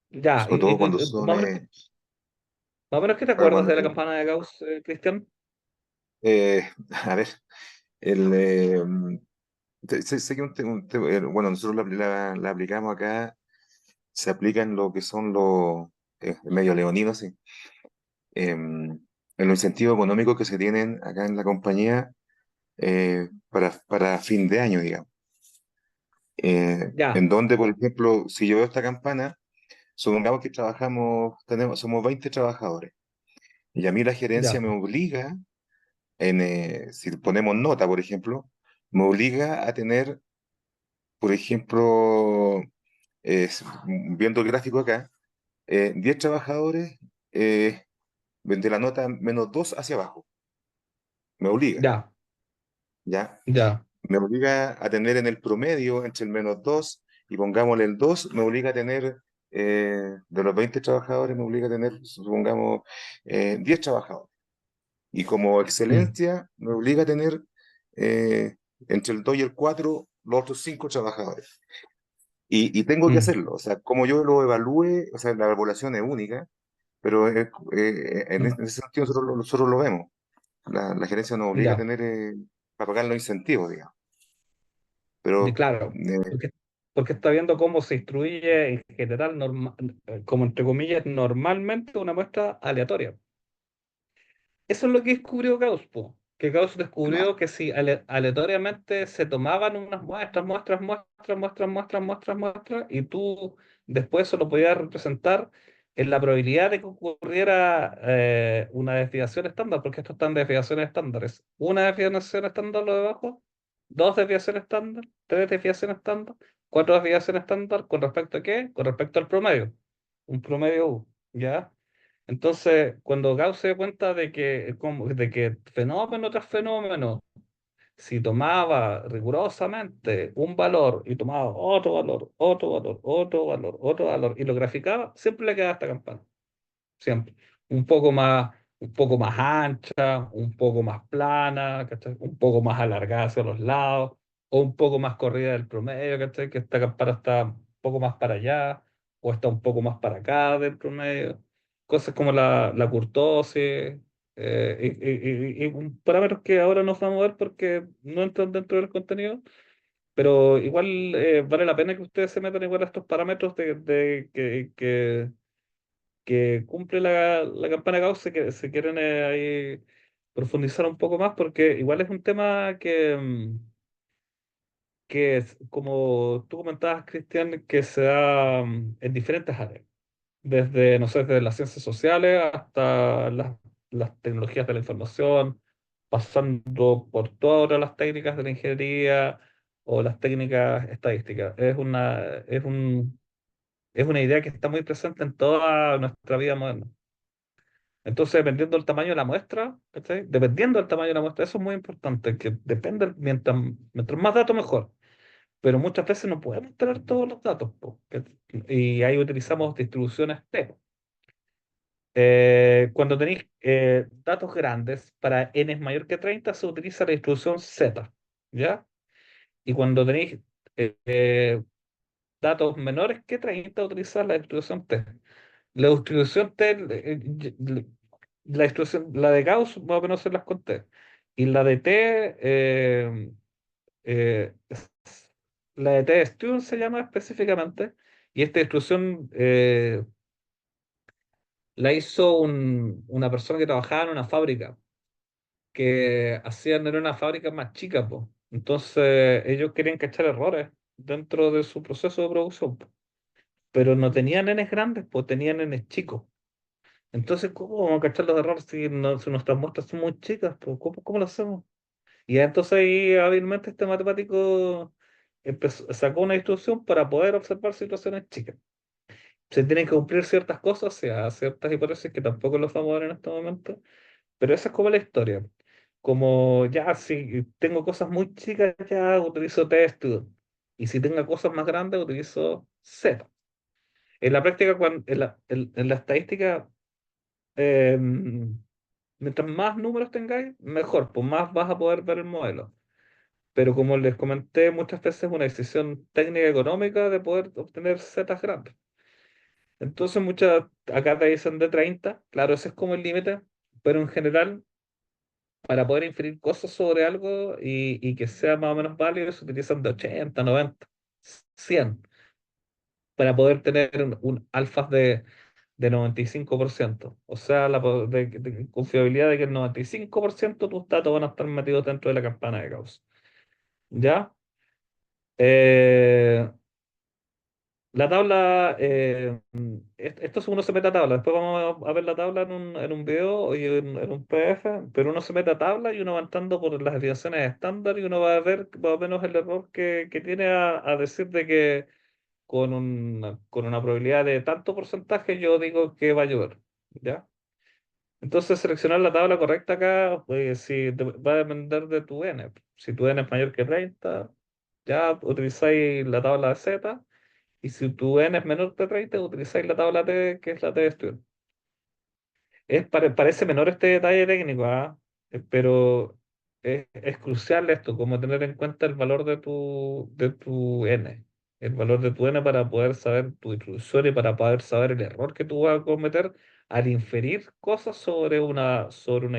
Ya, sobre todo cuando son, más o menos, ¿qué te para acuerdas cuando, de la campana de Gauss, Cristian? a ver, el, sé que bueno, nosotros la aplicamos acá, se aplica en lo que son los medios leoninos, sí, en los incentivos económicos que se tienen acá en la compañía para fin de año, digamos. Ya, En donde, por ejemplo, si yo veo esta campana, supongamos que somos 20 trabajadores, y a mí la gerencia ya, me obliga, si ponemos nota, por ejemplo, me obliga a tener, por ejemplo, viendo el gráfico acá, 10 trabajadores de la nota -2 hacia abajo. Me obliga, ya, ¿ya? ya. Me obliga a tener en el promedio entre el -2 y pongámosle el 2 me obliga a tener, de los 20 trabajadores, me obliga a tener, supongamos, 10 trabajadores. Y como Mm, excelencia, me obliga a tener entre el 2 y el 4 los otros 5 trabajadores. Y tengo que mm, hacerlo, o sea, como yo lo evalúe, o sea, la evaluación es única, pero mm, en ese sentido nosotros lo vemos. La gerencia nos obliga a ya, tener, para pagar los incentivos, digamos. Pero claro. Porque está viendo cómo se instruye en general, como entre comillas, normalmente una muestra aleatoria. Eso es lo que descubrió Gauss, po. Que Gauss claro, descubrió que si aleatoriamente se tomaban unas muestras, y tú después eso lo podías representar en la probabilidad de que ocurriera una desviación estándar, porque esto están desviaciones estándares. Una desviación estándar lo debajo, dos desviaciones estándar, tres desviaciones estándar, cuatro desviaciones estándar, ¿con respecto a qué? Con respecto al promedio. Un promedio U, ¿ya? Entonces, cuando Gauss se dio cuenta de que fenómeno tras fenómeno, si tomaba rigurosamente un valor y tomaba otro valor, otro valor, otro valor, otro valor, y lo graficaba, siempre le quedaba esta campana. Siempre. Un poco más ancha, un poco más plana, ¿cachai? Un poco más alargada hacia los lados, o un poco más corrida del promedio, ¿cachai? Que esta campana está un poco más para allá, o está un poco más para acá del promedio. Cosas como la kurtosis, y parámetros que ahora no vamos a ver porque no entran dentro del contenido, pero igual vale la pena que ustedes se metan igual a estos parámetros que cumple la campana Gauss, que se quieren ahí profundizar un poco más, porque igual es un tema que como tú comentabas, Cristian, que se da en diferentes áreas, desde, no sé, desde las ciencias sociales hasta las tecnologías de la información, pasando por todas las técnicas de la ingeniería o las técnicas estadísticas. Es una idea que está muy presente en toda nuestra vida moderna. Entonces, dependiendo del tamaño de la muestra, ¿cachai? Dependiendo del tamaño de la muestra, eso es muy importante, que depende, mientras más datos, mejor. Pero muchas veces no podemos tener todos los datos, po, y ahí utilizamos distribuciones T. Cuando tenéis datos grandes, para n es mayor que 30 se utiliza la distribución Z, ¿ya? Y cuando tenéis datos menores que 30 utilizar la distribución T. La distribución T, la distribución, la de Gauss, más o menos se las conté. Y la de T, eh, la de T Stewart se llama específicamente. Y esta distribución la hizo una persona que trabajaba en una fábrica, que hacían, era una fábrica más chica, po. Entonces, ellos querían cachar errores dentro de su proceso de producción, po. Pero no tenían nenes grandes, pues tenían nenes chicos. Entonces, ¿cómo vamos a cachar los errores si, si nuestras muestras son muy chicas? Pues, ¿cómo lo hacemos? Y entonces ahí hábilmente este matemático sacó una instrucción para poder observar situaciones chicas. Se tienen que cumplir ciertas cosas, o sea, ciertas hipótesis que tampoco los vamos a ver en este momento, pero esa es como la historia. Como ya, si tengo cosas muy chicas, ya utilizo t-student. Y si tengo cosas más grandes, utilizo Z. En la práctica, en la estadística, eh, mientras más números tengáis, mejor, pues más vas a poder ver el modelo. Pero como les comenté, muchas veces es una decisión técnica económica de poder obtener Z grandes. Entonces, acá te dicen de 30, claro, ese es como el límite, pero en general, para poder inferir cosas sobre algo y que sea más o menos válido, se utilizan de 80, 90, 100, para poder tener un alfas de 95%. O sea, de confiabilidad de que el 95% de tus datos van a estar metidos dentro de la campana de Gauss. ¿Ya? Eh, La tabla, esto es uno se mete a tabla, después vamos a ver la tabla en un video y en un PDF, pero uno se mete a tabla y uno va entrando por las desviaciones estándar y uno va a ver más o menos el error que tiene a decir de que con una probabilidad de tanto porcentaje yo digo que va a llover, ¿ya? Entonces seleccionar la tabla correcta acá, pues, si va a depender de tu n. Si tu n es mayor que 30, ya utilizáis la tabla de Z. Y si tu n es menor de 30, utilizáis la tabla T, que es la T de estudio. Parece menor este detalle técnico, ¿ah? Pero es crucial esto, como tener en cuenta el valor de tu n. El valor de tu n para poder saber tu distribución y para poder saber el error que tú vas a cometer al inferir cosas sobre una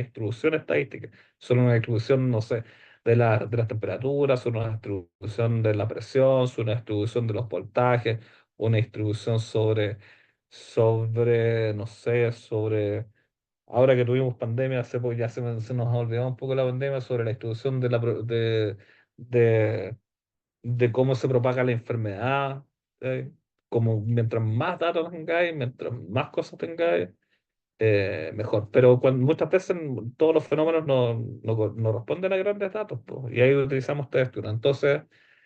distribución estadística, sobre una distribución, no sé, de las temperaturas, sobre una distribución de la presión, sobre una distribución de los voltajes, una distribución no sé, ahora que tuvimos pandemia, hace poco ya se nos ha olvidado un poco la pandemia sobre la distribución de, de cómo se propaga la enfermedad. ¿Eh? Como mientras más datos tengáis, mientras más cosas tengáis, mejor. Pero muchas veces todos los fenómenos no responden a grandes datos, po, y ahí utilizamos textura. Entonces,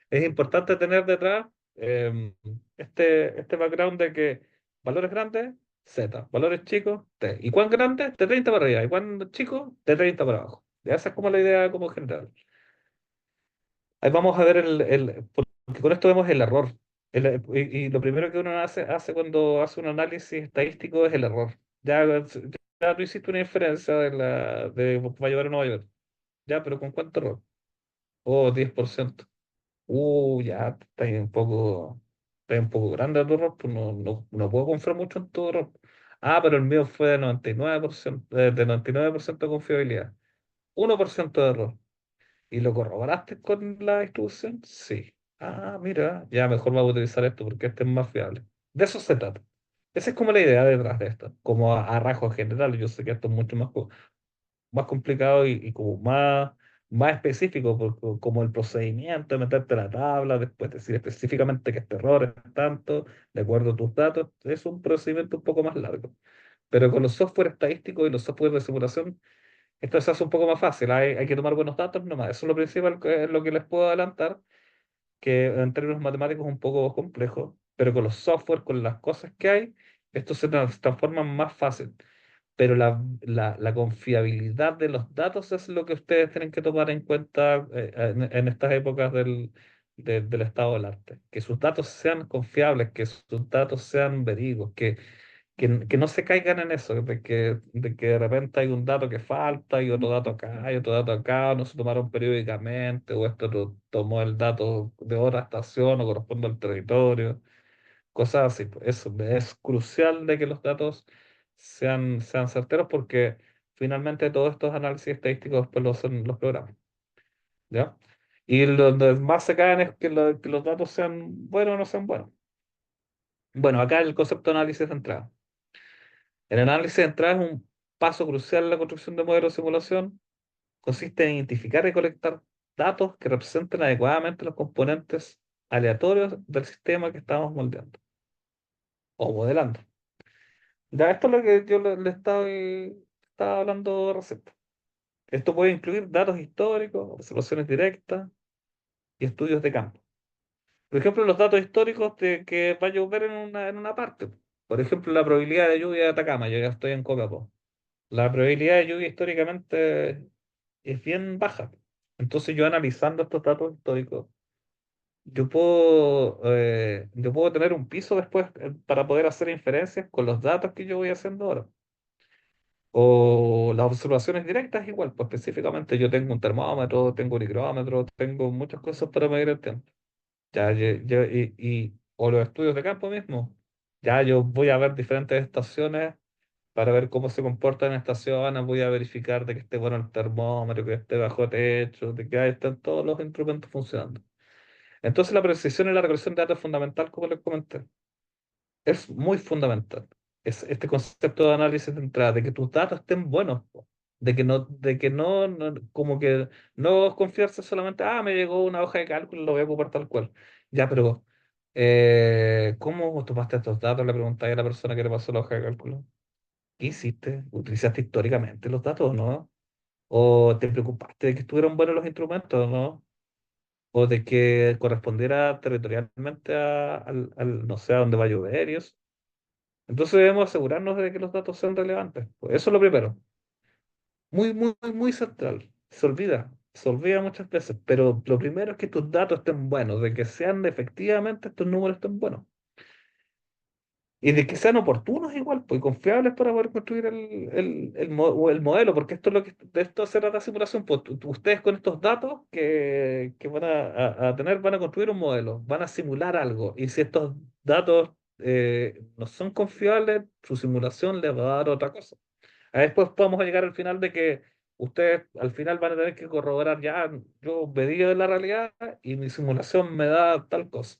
es importante tener detrás este background de que valores grandes, Z, valores chicos, T. ¿Y cuán grandes? De 30 para arriba. ¿Y cuán chico? De 30 para abajo. Ya esa es como la idea como general. Ahí vamos a ver porque con esto vemos el error. Y lo primero que uno hace cuando hace un análisis estadístico es el error. Ya tú hiciste una inferencia de va a llevar o no va a llevar. Ya, pero ¿con cuánto error? Oh, 10%. Ya está un poco grande tu error, pues no puedo confiar mucho en tu error. Ah, pero el mío fue de 99%, de 99% de confiabilidad. 1% de error. ¿Y lo corroboraste con la distribución? Sí. Ah, mira, ya mejor vamos a utilizar esto porque este es más fiable. De eso se trata. Esa es como la idea detrás de esto, como a rasgos generales. Yo sé que esto es mucho más complicado y como más específico, como el procedimiento de meterte a la tabla, después decir específicamente que este error es tanto, de acuerdo a tus datos, es un procedimiento un poco más largo. Pero con los software estadísticos y los software de simulación, esto se hace un poco más fácil. Hay que tomar buenos datos nomás. Eso es lo principal, lo que les puedo adelantar, que en términos matemáticos es un poco complejo, pero con los software, con las cosas que hay, esto se transforma más fácil. Pero la confiabilidad de los datos es lo que ustedes tienen que tomar en cuenta en estas épocas del estado del arte. Que sus datos sean confiables, que sus datos sean verídicos, que no se caigan en eso, de que de repente hay un dato que falta y otro dato acá y otro dato acá, no se tomaron periódicamente, o esto tomó el dato de otra estación o corresponde al territorio, cosas así, pues. Eso es crucial de que los datos sean certeros porque finalmente todos estos análisis estadísticos después los hacen los programas, ¿ya? Y donde más se caen es que los datos sean buenos o no sean buenos. Bueno, acá el concepto de análisis de entrada. El análisis de entrada es un paso crucial en la construcción de modelos de simulación. Consiste en identificar y colectar. datos que representen adecuadamente los componentes aleatorios del sistema que estamos moldeando o modelando. Ya esto es lo que yo estaba hablando recién. Esto puede incluir datos históricos, observaciones directas y estudios de campo. Por ejemplo, los datos históricos de que va a llover en una parte. Por ejemplo, la probabilidad de lluvia de Atacama, yo ya estoy en Copiapó. La probabilidad de lluvia históricamente es bien baja. Entonces yo analizando estos datos históricos, yo puedo tener un piso después para poder hacer inferencias con los datos que yo voy haciendo ahora. O las observaciones directas igual, pues específicamente yo tengo un termómetro, tengo un higrómetro, tengo muchas cosas para medir el tiempo. O los estudios de campo mismo. Ya yo voy a ver diferentes estaciones para ver cómo se comportan en estaciones, voy a verificar de que esté bueno el termómetro, que esté bajo techo, de que ahí estén todos los instrumentos funcionando. Entonces la precisión y la recolección de datos es fundamental, como les comenté. Es muy fundamental. Es este concepto de análisis de entrada, de que tus datos estén buenos, po. Como que no confiarse solamente, me llegó una hoja de cálculo, lo voy a ocupar tal cual. Ya, pero ¿cómo tomaste estos datos? Le preguntáis a la persona que le pasó la hoja de cálculo. ¿Qué hiciste? ¿Utilizaste históricamente los datos o no? ¿O te preocupaste de que estuvieran buenos los instrumentos o no? ¿O de que correspondiera territorialmente no sé, a dónde va a llover y eso? Entonces debemos asegurarnos de que los datos sean relevantes. Pues eso es lo primero. Muy, muy, muy, muy central. Se olvida muchas veces, pero lo primero es que tus datos estén buenos, de que sean efectivamente estos números estén buenos. Y de que sean oportunos igual, pues y confiables para poder construir o el modelo, porque esto es lo que de esto se trata la simulación. Pues ustedes con estos datos que van a tener van a construir un modelo, van a simular algo. Y si estos datos no son confiables, su simulación les va a dar otra cosa. Después podemos llegar al final de que ustedes al final van a tener que corroborar, ya, yo medí la realidad y mi simulación me da tal cosa.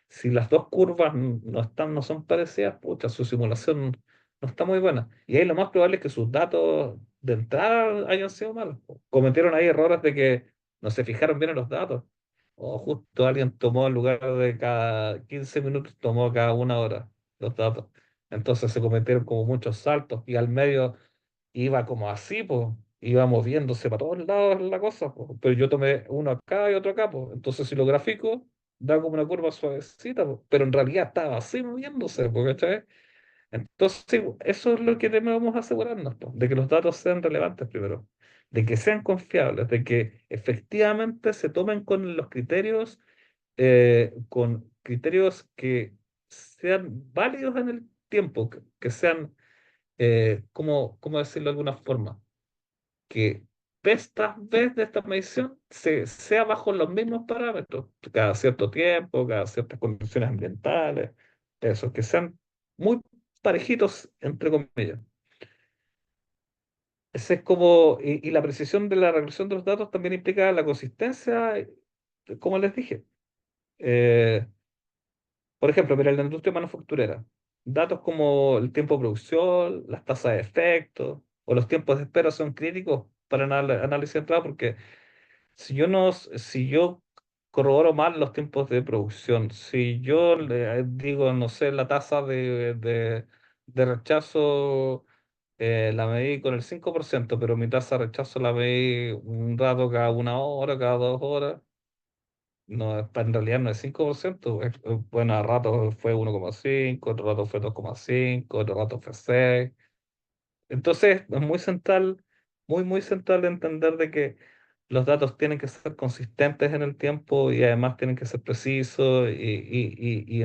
Si las dos curvas no son parecidas, pucha, su simulación no está muy buena. Y ahí lo más probable es que sus datos de entrada hayan sido malos. Cometieron ahí errores de que no se fijaron bien en los datos. O justo alguien tomó en lugar de cada 15 minutos, tomó cada una hora los datos. Entonces se cometieron como muchos saltos y al medio iba como así, pues, iba moviéndose para todos lados la cosa, po. Pero yo tomé uno acá y otro acá, pues. Entonces, si lo grafico, da como una curva suavecita, po. Pero en realidad estaba así moviéndose, po, ¿cachai? Entonces, sí, eso es lo que debemos asegurarnos, po, de que los datos sean relevantes primero, de que sean confiables, de que efectivamente se tomen con criterios que sean válidos en el tiempo, que sean ¿cómo decirlo de alguna forma? Que vez de esta medición sea bajo los mismos parámetros, cada cierto tiempo, cada ciertas condiciones ambientales, eso, que sean muy parejitos, entre comillas. Ese es como, y la precisión de la recolección de los datos también implica la consistencia, como les dije. Eh, Por ejemplo, mira, en la industria manufacturera, datos como el tiempo de producción, las tasas de efecto o los tiempos de espera son críticos para análisis de entrada porque si yo corroboro mal los tiempos de producción, si yo le digo, no sé, la tasa de rechazo la medí con el 5%, pero mi tasa de rechazo la medí un rato cada una hora, cada 2 horas. No, en realidad no es 5%. Bueno, a rato fue 1,5, otro rato fue 2,5, otro rato fue 6. Entonces, es muy central, muy, muy central entender de que los datos tienen que ser consistentes en el tiempo y además tienen que ser precisos y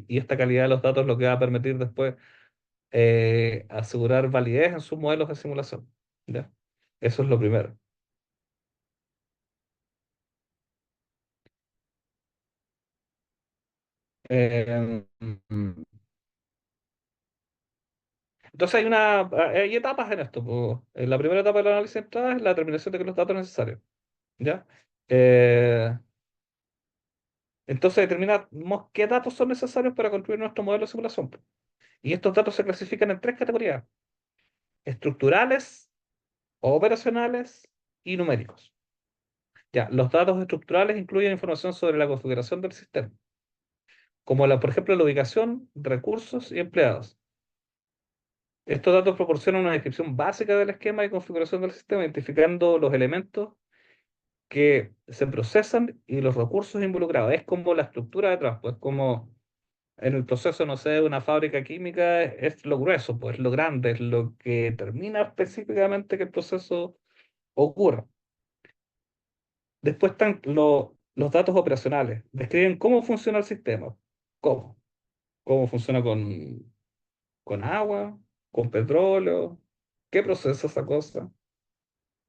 esta calidad de los datos es lo que va a permitir después asegurar validez en sus modelos de simulación. ¿Ya? Eso es lo primero. Eh, Entonces hay etapas en esto, po. La primera etapa del análisis de entrada es la determinación de que los datos necesarios, ¿ya? Eh, entonces determinamos qué datos son necesarios para construir nuestro modelo de simulación, po. Y estos datos se clasifican en tres categorías: estructurales, operacionales y numéricos. Ya, los datos estructurales incluyen información sobre la configuración del sistema, como por ejemplo, la ubicación, recursos y empleados. Estos datos proporcionan una descripción básica del esquema de configuración del sistema, identificando los elementos que se procesan y los recursos involucrados. Es como la estructura detrás, pues como en el proceso, no sé, de una fábrica química es lo grueso, pues lo grande, es lo que determina específicamente que el proceso ocurra. Después están los datos operacionales. Describen cómo funciona el sistema. ¿Cómo? ¿Cómo funciona con agua, con petróleo? ¿Qué procesa esa cosa?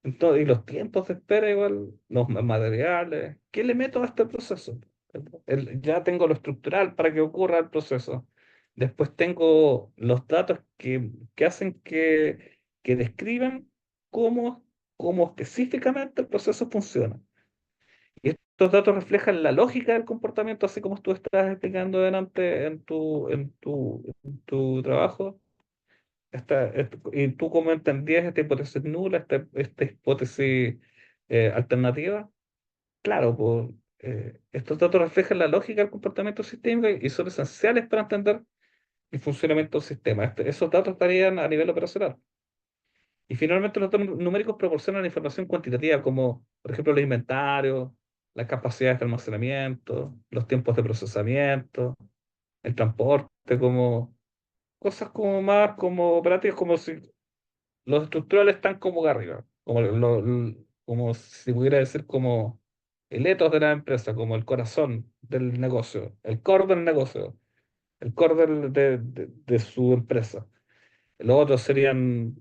Entonces, y los tiempos de espera igual, los materiales. ¿Qué le meto a este proceso? Ya tengo lo estructural para que ocurra el proceso. Después tengo los datos que hacen que describen cómo, cómo específicamente el proceso funciona. Y estos datos reflejan la lógica del comportamiento, así como tú estás explicando delante en tu trabajo. Y tú cómo entendías esta hipótesis nula, esta hipótesis alternativa. Claro, pues, estos datos reflejan la lógica del comportamiento sistémico y son esenciales para entender el funcionamiento del sistema. Esos datos estarían a nivel operacional. Y finalmente los datos numéricos proporcionan información cuantitativa, como por ejemplo los inventarios, las capacidades de almacenamiento, los tiempos de procesamiento, el transporte, como cosas como más como operativas, como si los estructurales están como arriba, como si pudiera decir como el ethos de la empresa, como el corazón del negocio, el core del negocio, el core de su empresa. Los otros serían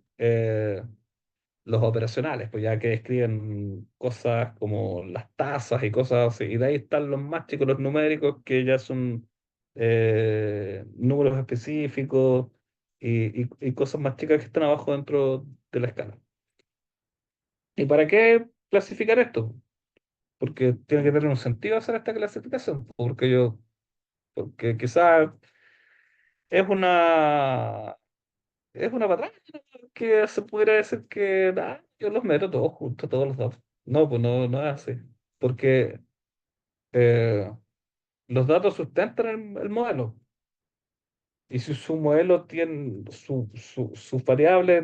los operacionales, pues ya que describen cosas como las tasas y cosas así. Y de ahí están los más chicos, los numéricos, que ya son números específicos y cosas más chicas que están abajo dentro de la escala. ¿Y para qué clasificar esto? Porque tiene que tener un sentido hacer esta clasificación, porque quizás es una patraña que se pudiera decir que yo los meto todos juntos, todos los datos. No, pues no, no es así. Porque eh, los datos sustentan el modelo. Y si su modelo tiene sus variables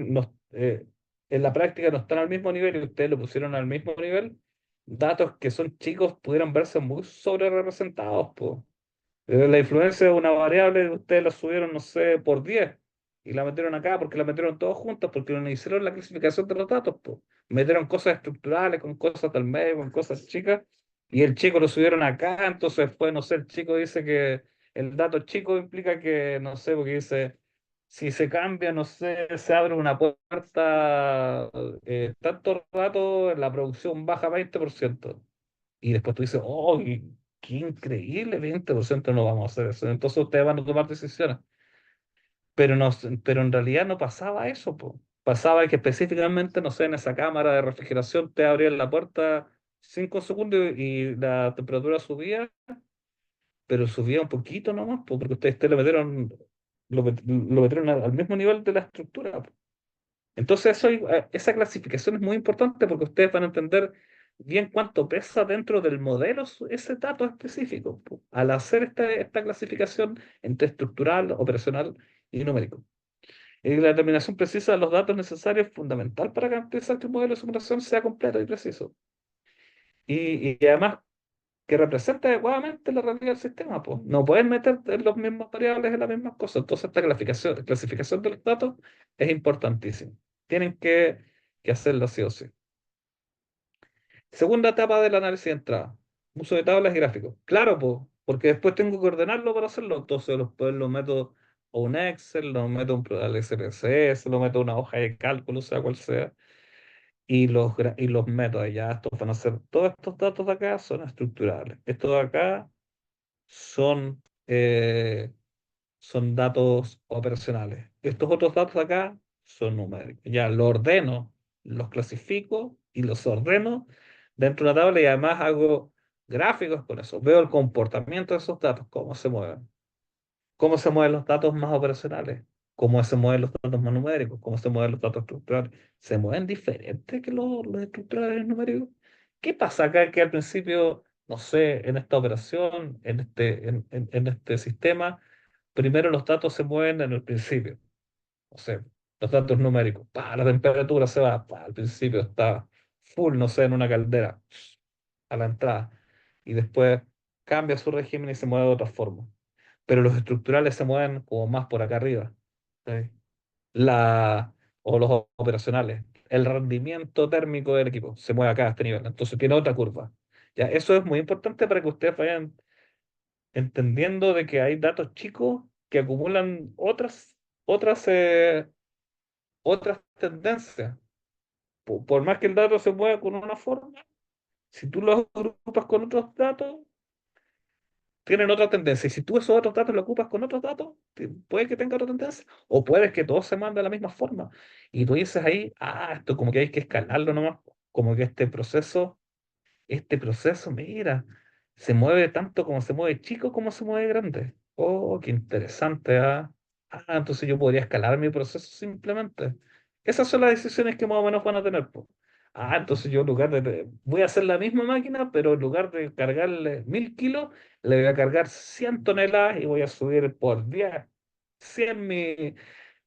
en la práctica no están al mismo nivel y ustedes lo pusieron al mismo nivel, datos que son chicos pudieran verse muy sobre representados. La influencia de una variable, ustedes la subieron, no sé, por 10 y la metieron acá porque la metieron todos juntos, porque no hicieron la clasificación de los datos, pues. Metieron cosas estructurales con cosas del medio, con cosas chicas, y el chico lo subieron acá, entonces después, no sé, el chico dice que el dato chico implica que, no sé, porque dice, si se cambia, no sé, se abre una puerta, tanto rato, la producción baja 20%. Y después tú dices, oh, qué increíble, 20% no vamos a hacer eso. Entonces ustedes van a tomar decisiones. Pero, no, pero en realidad no pasaba eso, po. Pasaba que específicamente, no sé, en esa cámara de refrigeración te abrían la puerta 5 segundos y la temperatura subía, pero subía un poquito nomás, po, porque ustedes lo metieron al mismo nivel de la estructura. Entonces, esa clasificación es muy importante porque ustedes van a entender bien cuánto pesa dentro del modelo ese dato específico, al hacer esta clasificación entre estructural, operacional y numérico. Y la determinación precisa de los datos necesarios es fundamental para garantizar que el modelo de simulación sea completo y preciso. Y además que represente adecuadamente la realidad del sistema, pues. No pueden meter los mismos variables en las mismas cosas. Entonces, esta clasificación de los datos es importantísima. Tienen que hacerlo sí o sí. Segunda etapa del análisis de entrada. Uso de tablas y gráficos. Claro, pues, porque después tengo que ordenarlo para hacerlo. Entonces, después lo meto a un Excel, lo meto a al SPSS, lo meto a una hoja de cálculo, sea cual sea, y los meto allá. Estos van a ser, todos estos datos de acá son estructurales. Estos de acá son, eh, son datos operacionales. Estos otros datos de acá son numéricos. Ya los ordeno, los clasifico y los ordeno dentro de una tabla y además hago gráficos con eso. Veo el comportamiento de esos datos, cómo se mueven los datos más operacionales, cómo se mueven los datos más numéricos, cómo se mueven los datos estructurales. Se mueven diferentes que los estructurales y los numéricos. ¿Qué pasa acá que al principio, no sé, en esta operación, en este sistema, primero los datos se mueven en el principio? No sé, los datos numéricos. La temperatura se va, al principio está full, no sé, en una caldera, a la entrada. Y después cambia su régimen y se mueve de otra forma. Pero los estructurales se mueven como más por acá arriba. ¿Sí? la, o los operacionales. El rendimiento térmico del equipo se mueve acá a este nivel, entonces tiene otra curva. Ya, eso es muy importante para que ustedes vayan entendiendo de que hay datos chicos que acumulan otras tendencias. Por más que el dato se mueva con una forma, si tú los agrupas con otros datos, tienen otra tendencia. Y si tú esos otros datos lo ocupas con otros datos, puede que tenga otra tendencia. O puede que todo se mande de la misma forma. Y tú dices ahí, esto como que hay que escalarlo nomás. Como que este proceso, mira, se mueve tanto como se mueve chico como se mueve grande. Oh, qué interesante, ¿ah? Entonces yo podría escalar mi proceso simplemente. Esas son las decisiones que más o menos van a tener, po. Entonces yo en lugar voy a hacer la misma máquina, pero en lugar de cargarle 1000 kilos, le voy a cargar 100 toneladas y voy a subir por 10, 100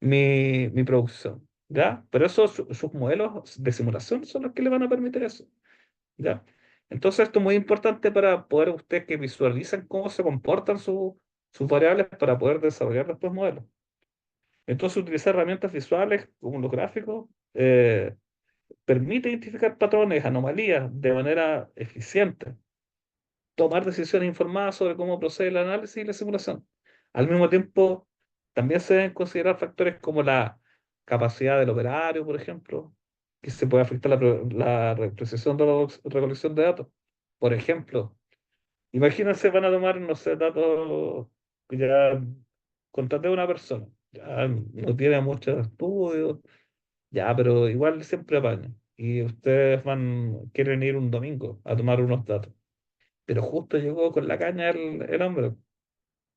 mi producción, ¿ya? Pero esos, sus modelos de simulación son los que le van a permitir eso. ¿Ya? Entonces esto es muy importante para poder ustedes que visualicen cómo se comportan sus variables para poder desarrollar después modelos. Entonces utilizar herramientas visuales como los gráficos permite identificar patrones, anomalías de manera eficiente, tomar decisiones informadas sobre cómo procede el análisis y la simulación. Al mismo tiempo, también se deben considerar factores como la capacidad del operario, por ejemplo, que se puede afectar la precisión de la recolección de datos. Por ejemplo, imagínense, van a tomar, no sé, datos, ya contraté a una persona, ya no tiene muchos estudios, ya, pero igual siempre apañan. Y ustedes quieren ir un domingo a tomar unos datos, pero justo llegó con la caña el hombre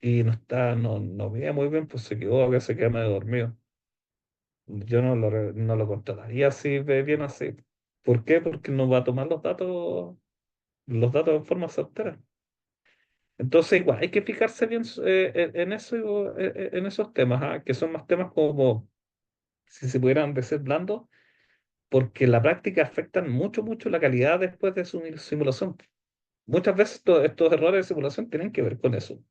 y no veía muy bien, pues se quedó, que se quedó medio dormido. Yo no lo contrataría así, bien así. ¿Por qué? Porque no va a tomar los datos en forma certera. Entonces, igual, hay que fijarse bien en eso, en esos temas, que son más temas como, si se pudieran decir, blandos, porque en la práctica afectan mucho, mucho la calidad después de su simulación. Muchas veces estos errores de simulación tienen que ver con eso.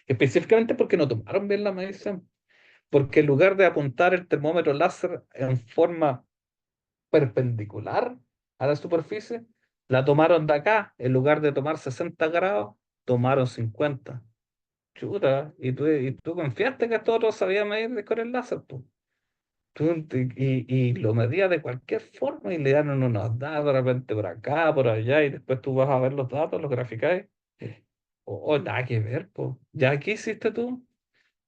Específicamente porque no tomaron bien la medición. Porque en lugar de apuntar el termómetro láser en forma perpendicular a la superficie, la tomaron de acá. En lugar de tomar 60 grados, tomaron 50. Chuta, y tú confiaste que todo sabía medir con el láser, pues. Y lo medía de cualquier forma y le dan unos datos de repente por acá, por allá, y después tú vas a ver los datos, los graficáis. Nada que ver, pues. ¿Ya qué hiciste tú?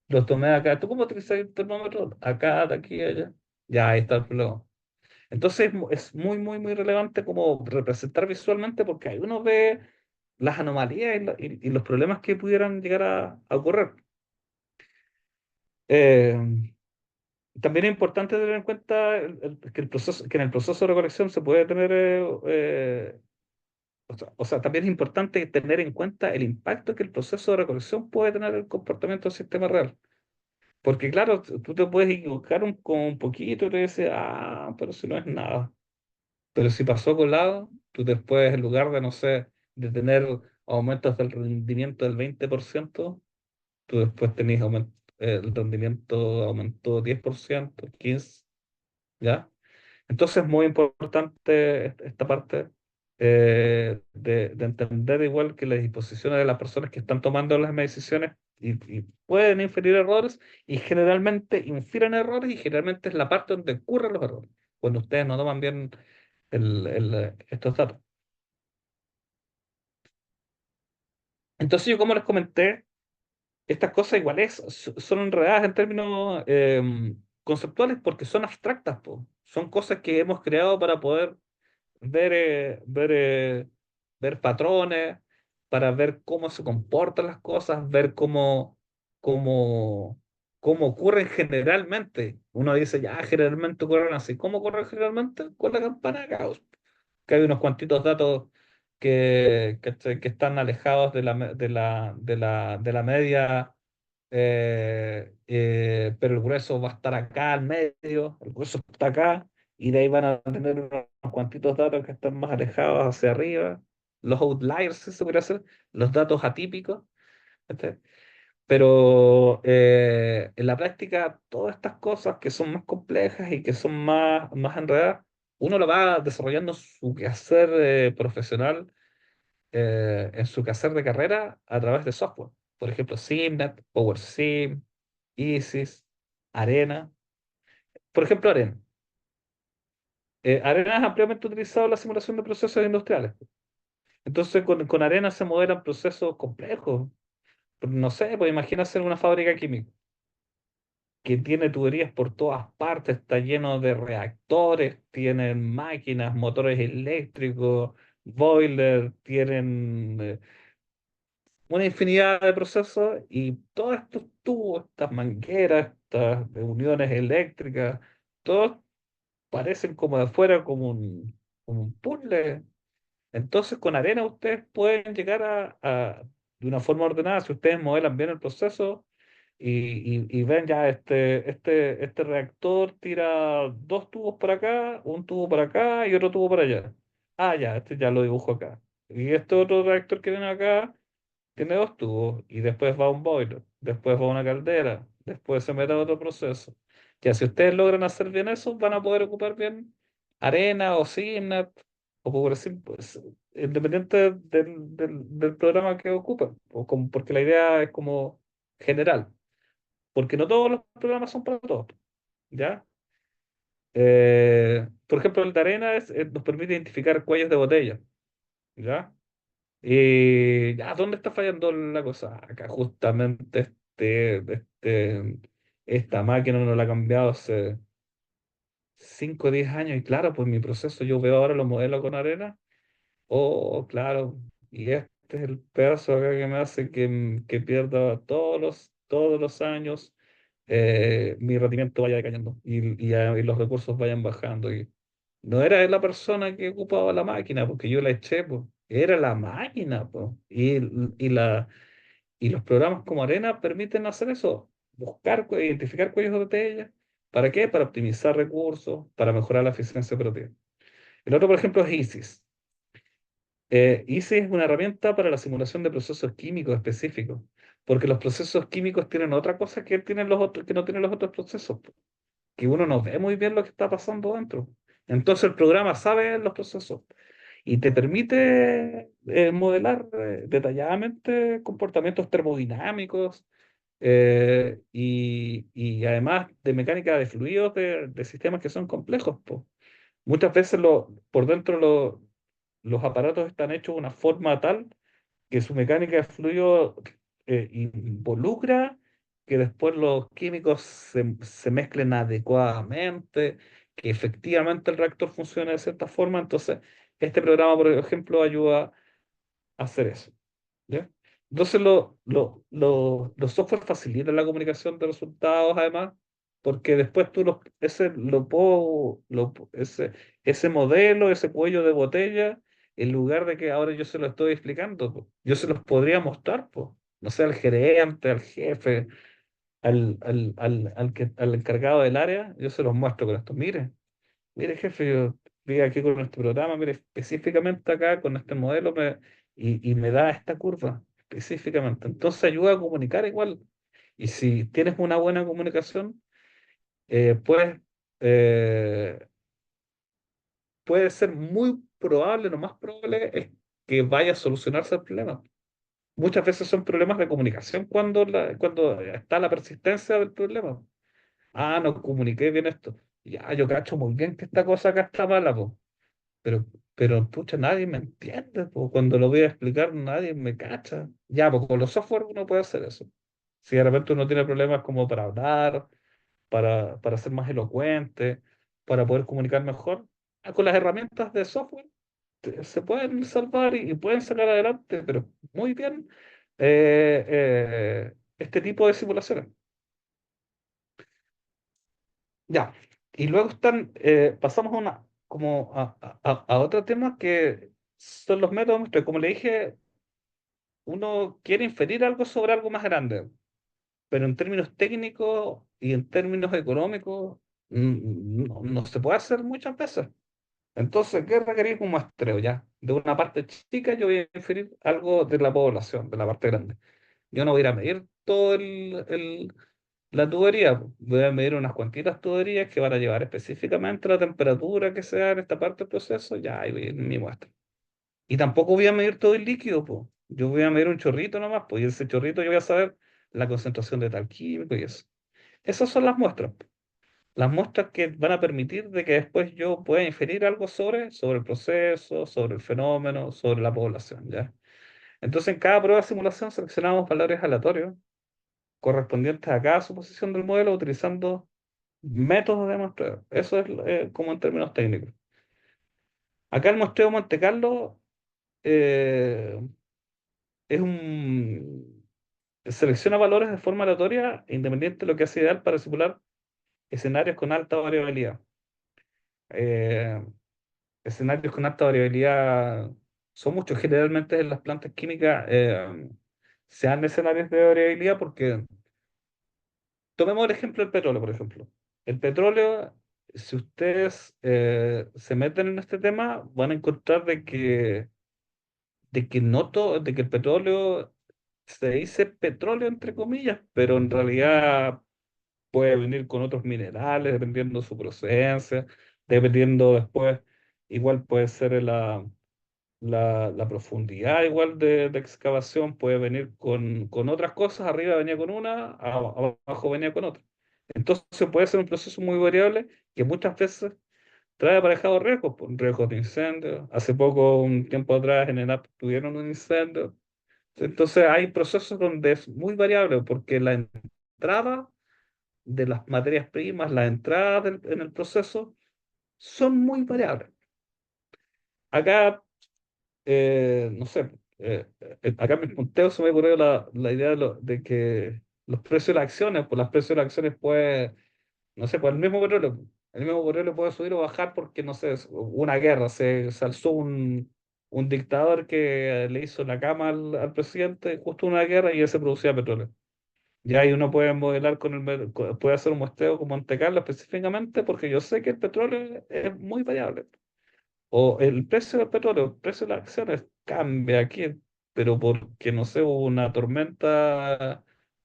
Los tomé acá. ¿Tú cómo utilizas el termómetro? Acá, de aquí, allá. Ya, ahí está el problema. Entonces es muy, muy, muy relevante como representar visualmente porque ahí uno ve las anomalías y los problemas que pudieran llegar a ocurrir. Eh, También es importante tener en cuenta que en el proceso de recolección se puede tener, o sea, también es importante tener en cuenta el impacto que el proceso de recolección puede tener en el comportamiento del sistema real. Porque claro, tú te puedes equivocar con un poquito y te dices, pero si no es nada. Pero si pasó colado, tú después, en lugar de, no sé, de tener aumentos del rendimiento del 20%, tú después tenés el rendimiento aumentó 10%, 15%, ¿ya? Entonces es muy importante esta parte de entender igual que las disposiciones de las personas que están tomando las decisiones y pueden inferir errores y generalmente infieren errores y generalmente es la parte donde ocurren los errores, cuando ustedes no toman bien estos datos. Entonces yo como les comenté, estas cosas iguales son enredadas en términos conceptuales porque son abstractas, po. Son cosas que hemos creado para poder ver patrones, para ver cómo se comportan las cosas, ver cómo, cómo ocurren generalmente. Uno dice, ya, generalmente ocurren así. ¿Cómo ocurren generalmente? Con la campana de Gauss. que hay unos cuantitos datos que están alejados de la media, pero el grueso va a estar acá al medio, el grueso está acá, y de ahí van a tener unos cuantitos datos que están más alejados hacia arriba, los outliers, si se puede hacer, los datos atípicos. ¿Cachai? Pero en la práctica, todas estas cosas que son más complejas y que son más enredadas, uno lo va desarrollando en su quehacer profesional, en su quehacer de carrera a través de software. Por ejemplo, SimNet, PowerSim, Isis, Arena. Por ejemplo, Arena. Arena es ampliamente utilizado en la simulación de procesos industriales. Entonces, con Arena se modelan procesos complejos. No sé, pues imagina hacer una fábrica química que tiene tuberías por todas partes, está lleno de reactores, tienen máquinas, motores eléctricos, boiler, tienen una infinidad de procesos, y todos estos tubos, estas mangueras, estas uniones eléctricas, todos parecen como de afuera, como un puzzle. Entonces, con arena ustedes pueden llegar de una forma ordenada, si ustedes modelan bien el proceso y ven ya este reactor tira dos tubos para acá, un tubo para acá y otro tubo para allá. Ah, ya, este ya lo dibujo acá. Y este otro reactor que viene acá tiene dos tubos y después va un boiler, después va una caldera, después se mete a otro proceso. Ya, si ustedes logran hacer bien eso, van a poder ocupar bien Arena o Synapse o PowerShell, pues, independiente del programa que ocupen, porque la idea es como general, porque no todos los programas son para todos, ¿ya? Por ejemplo, el de Arena nos permite identificar cuellos de botella, ¿ya? Y ya, ¿dónde está fallando la cosa? Acá justamente esta máquina no la ha cambiado hace 5 o 10 años, y claro, pues mi proceso yo veo ahora los modelos con arena. Oh, claro, y este es el pedazo acá que me hace que pierda todos los años, mi rendimiento vaya decayendo y los recursos vayan bajando. Y no era la persona que ocupaba la máquina, porque yo la eché, pues, era la máquina, pues. Y los programas como Arena permiten hacer eso, buscar, identificar cuellos de botella. ¿Para qué? Para optimizar recursos, para mejorar la eficiencia operativa. El otro, por ejemplo, es ISIS. ISIS es una herramienta para la simulación de procesos químicos específicos, porque los procesos químicos tienen otra cosa que no tienen los otros procesos, po, que uno no ve muy bien lo que está pasando dentro. Entonces el programa sabe los procesos y te permite modelar detalladamente comportamientos termodinámicos, y además de mecánica de fluidos de sistemas que son complejos, po. Muchas veces por dentro los aparatos están hechos de una forma tal que su mecánica de fluido involucra que después los químicos se mezclen adecuadamente, que efectivamente el reactor funcione de cierta forma. Entonces, este programa, por ejemplo, ayuda a hacer eso. ¿Ya? Entonces, los software facilitan la comunicación de resultados, además, porque después tú ese modelo, ese cuello de botella, en lugar de que ahora yo se lo estoy explicando, po, yo se los podría mostrar, po. No sé, al gerente, al jefe, al encargado del área, yo se los muestro con esto. Mire, jefe, yo vi aquí con este programa, mire, específicamente acá con este modelo y me da esta curva específicamente. Entonces ayuda a comunicar igual. Y si tienes una buena comunicación, pues eh, puede ser muy probable, lo más probable es que vaya a solucionarse el problema. Muchas veces son problemas de comunicación cuando está la persistencia del problema. Ah, no comuniqué bien esto. Ya, yo cacho muy bien que esta cosa acá está mala, pues. Pero, pucha, nadie me entiende, po. Cuando lo voy a explicar, nadie me cacha. Ya, pues con los software uno puede hacer eso. Si de repente uno tiene problemas como para hablar, para ser más elocuente, para poder comunicar mejor, con las herramientas de software se pueden salvar y pueden sacar adelante, pero muy bien, este tipo de simulaciones. Ya. Y luego pasamos a una como a otro tema que son los métodos de muestreo. Como le dije, uno quiere inferir algo sobre algo más grande, pero en términos técnicos y en términos económicos no se puede hacer muchas veces. Entonces, ¿qué requerir un muestreo ya? De una parte chica yo voy a inferir algo de la población, de la parte grande. Yo no voy a ir a medir todo la tubería, voy a medir unas cuantitas tuberías que van a llevar específicamente la temperatura que sea en esta parte del proceso, ya ahí voy en mi muestra. Y tampoco voy a medir todo el líquido, pues. Yo voy a medir un chorrito nomás, pues, y ese chorrito yo voy a saber la concentración de tal químico y eso. Esas son las muestras, po. Las muestras que van a permitir de que después yo pueda inferir algo sobre el proceso, sobre el fenómeno, sobre la población, ¿ya? Entonces, en cada prueba de simulación seleccionamos valores aleatorios correspondientes a cada suposición del modelo utilizando métodos de muestreo. Eso es como en términos técnicos. Acá el muestreo Monte Carlo eh, es un selecciona valores de forma aleatoria, independiente de lo que hace ideal para simular escenarios con alta variabilidad. Eh, Escenarios con alta variabilidad son muchos. Generalmente en las plantas químicas se dan escenarios de variabilidad porque, tomemos el ejemplo del petróleo, por ejemplo. El petróleo, si ustedes se meten en este tema, van a encontrar de que el petróleo se dice petróleo entre comillas, pero en realidad puede venir con otros minerales dependiendo de su procedencia, dependiendo después, igual puede ser la profundidad igual de excavación, puede venir con otras cosas, arriba venía con una, abajo venía con otra. Entonces puede ser un proceso muy variable que muchas veces trae aparejados riesgos, pues, riesgos de incendio. Hace poco, un tiempo atrás, en ENAP tuvieron un incendio. Entonces hay procesos donde es muy variable porque la entrada de las materias primas, las entradas en el proceso son muy variables. Acá, no sé, acá en mis punteos se me ocurrió la idea de que los precios de las acciones, pues los precios de las acciones pues, no sé, pues el mismo petróleo puede subir o bajar porque, no sé, una guerra, se alzó un dictador que le hizo la cama al presidente, justo una guerra y ese producía petróleo. Ya ahí uno puede modelar puede hacer un muestreo con Monte Carlo específicamente porque yo sé que el petróleo es muy variable. O el precio del petróleo, el precio de las acciones cambia aquí, pero porque no sé, hubo una tormenta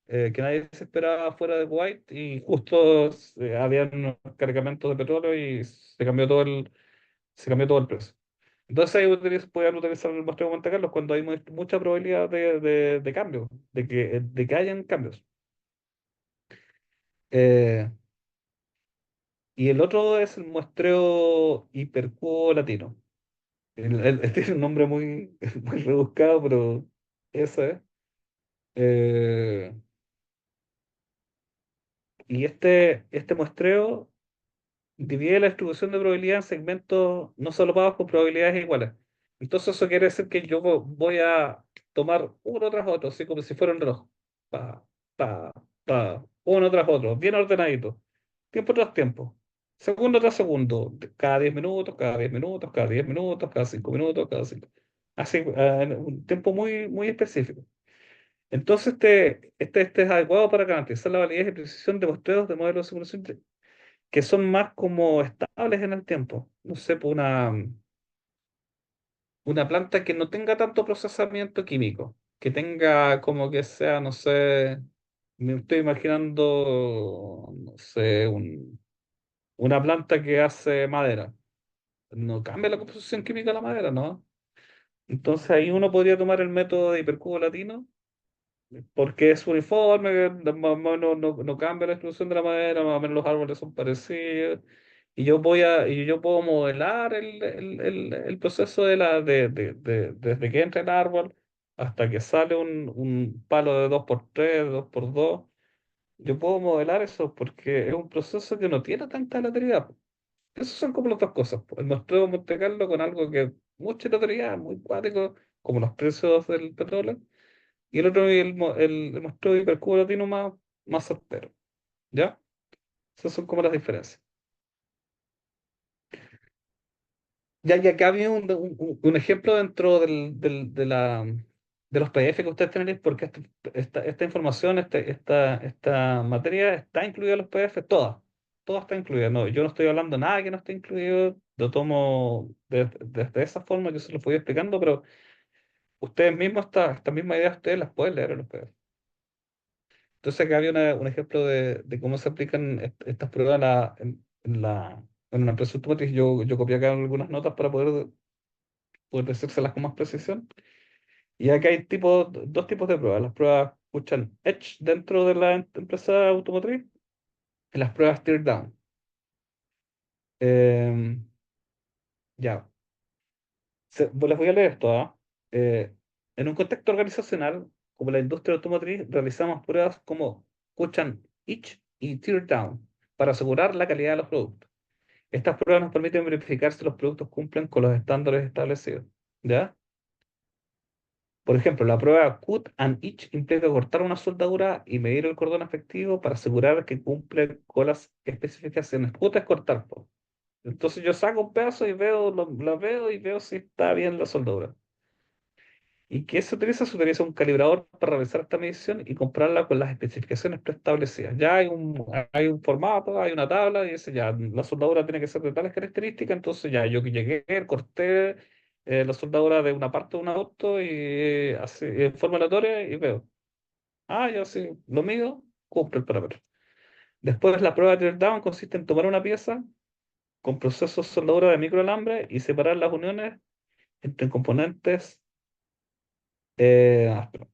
que nadie se esperaba fuera de Kuwait y justo habían unos cargamentos de petróleo y se cambió todo el precio. Entonces ahí pueden utilizar el muestreo de Monte Carlo cuando hay mucha probabilidad de cambio, de que hayan cambios. Eh, y el otro es el muestreo hipercubo latino. Tiene un nombre muy, muy rebuscado, pero eso es. Eh, y este muestreo divide la distribución de probabilidad en segmentos no solopados con probabilidades iguales. Entonces eso quiere decir que yo voy a tomar uno tras otro, así como si fuera un reloj. Pa, pa, uno tras otro, bien ordenadito. Tiempo tras tiempo. Segundo tras segundo. Cada 10 minutos, cada 10 minutos, cada 10 minutos, cada 5 minutos, cada 5. Así, en un tiempo muy, muy específico. Entonces, este es adecuado para garantizar la validez y precisión de muestreos de modelos de simulación que son más como estables en el tiempo. No sé, pues una planta que no tenga tanto procesamiento químico, que tenga como que sea, no sé, me estoy imaginando, no sé, una planta que hace madera. No cambia la composición química de la madera, ¿no? Entonces ahí uno podría tomar el método de hipercubo latino porque es uniforme, más o menos no cambia la distribución de la madera, más o menos los árboles son parecidos, y yo puedo modelar el proceso desde que entra el árbol hasta que sale un palo de 2x3 2x2. Yo puedo modelar eso porque es un proceso que no tiene tanta aleatoriedad. Esas son como las dos cosas, po. El muestreo de Monte Carlo con algo que mucha aleatoriedad, muy cuático, como los precios del petróleo y el otro, el mostró hipercubo latino más certero. ¿Ya? Esas son como las diferencias. Ya que había un ejemplo dentro de los PDF que ustedes tienen, porque esta información, esta materia está incluida en los PDF, toda está incluida. No, yo no estoy hablando nada que no esté incluido, lo tomo desde esa forma que se lo fui explicando, pero ustedes mismos, esta misma idea, ustedes las pueden leer en los PDF. Entonces acá había un ejemplo de cómo se aplican estas pruebas en una empresa automotriz. Yo copié acá algunas notas para poder decírselas con más precisión. Y acá hay dos tipos de pruebas. Las pruebas escuchan Edge dentro de la empresa automotriz y las pruebas Tear Down. Eh, ya, les voy a leer esto. ¿Ah? Eh, en un contexto organizacional, como la industria automotriz, realizamos pruebas como escuchan Edge y Tear Down para asegurar la calidad de los productos. Estas pruebas nos permiten verificar si los productos cumplen con los estándares establecidos. ¿Ya? Por ejemplo, la prueba Cut and Itch implica cortar una soldadura y medir el cordón efectivo para asegurar que cumple con las especificaciones. Cut es cortar, po. Entonces yo saco un pedazo y la veo y veo si está bien la soldadura. ¿Y qué se utiliza? Se utiliza un calibrador para realizar esta medición y compararla con las especificaciones preestablecidas. Ya hay un formato, hay una tabla y dice ya, la soldadura tiene que ser de tales características, entonces ya yo que llegué, corté la soldadura de una parte de un auto y así, en forma aleatoria y veo. Ah, ya sí, lo mido, cumple el parámetro. Después la prueba de tear down consiste en tomar una pieza con procesos soldadura de microalambre y separar las uniones entre componentes. Espera.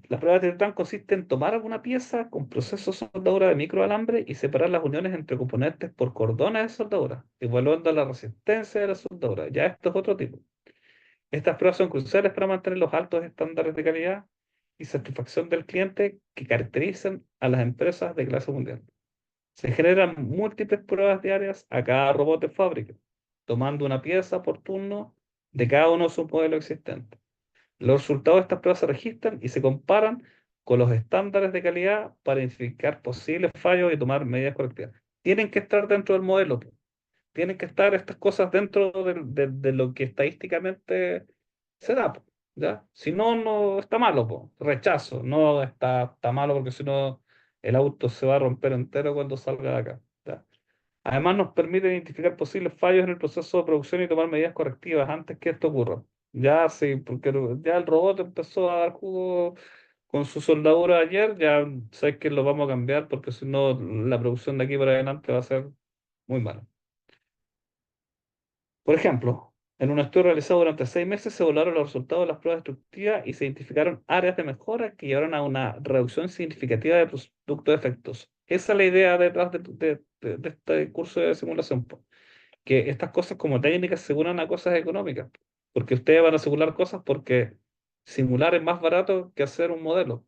La prueba de Teletran consiste en tomar alguna pieza con proceso de soldadura de microalambre y separar las uniones entre componentes por cordones de soldadura, evaluando la resistencia de la soldadura. Ya esto es otro tipo. Estas pruebas son cruciales para mantener los altos estándares de calidad y satisfacción del cliente que caracterizan a las empresas de clase mundial. Se generan múltiples pruebas diarias a cada robot de fábrica, tomando una pieza por turno de cada uno de sus modelos existentes. Los resultados de estas pruebas se registran y se comparan con los estándares de calidad para identificar posibles fallos y tomar medidas correctivas. Tienen que estar dentro del modelo, po. Tienen que estar estas cosas dentro de lo que estadísticamente se da, po, ¿ya? Si no, no está malo, po. Rechazo, no está malo porque si no el auto se va a romper entero cuando salga de acá, ¿ya? Además, nos permite identificar posibles fallos en el proceso de producción y tomar medidas correctivas antes que esto ocurra. Ya sí, porque ya el robot empezó a dar jugo con su soldadura ayer, ya sabes que lo vamos a cambiar porque si no la producción de aquí para adelante va a ser muy mala. Por ejemplo, en un estudio realizado durante 6 meses se evaluaron los resultados de las pruebas destructivas y se identificaron áreas de mejora que llevaron a una reducción significativa de productos defectuosos. Esa es la idea detrás de este curso de simulación, po, que estas cosas como técnicas se unan a cosas económicas, porque ustedes van a simular cosas porque simular es más barato que hacer un modelo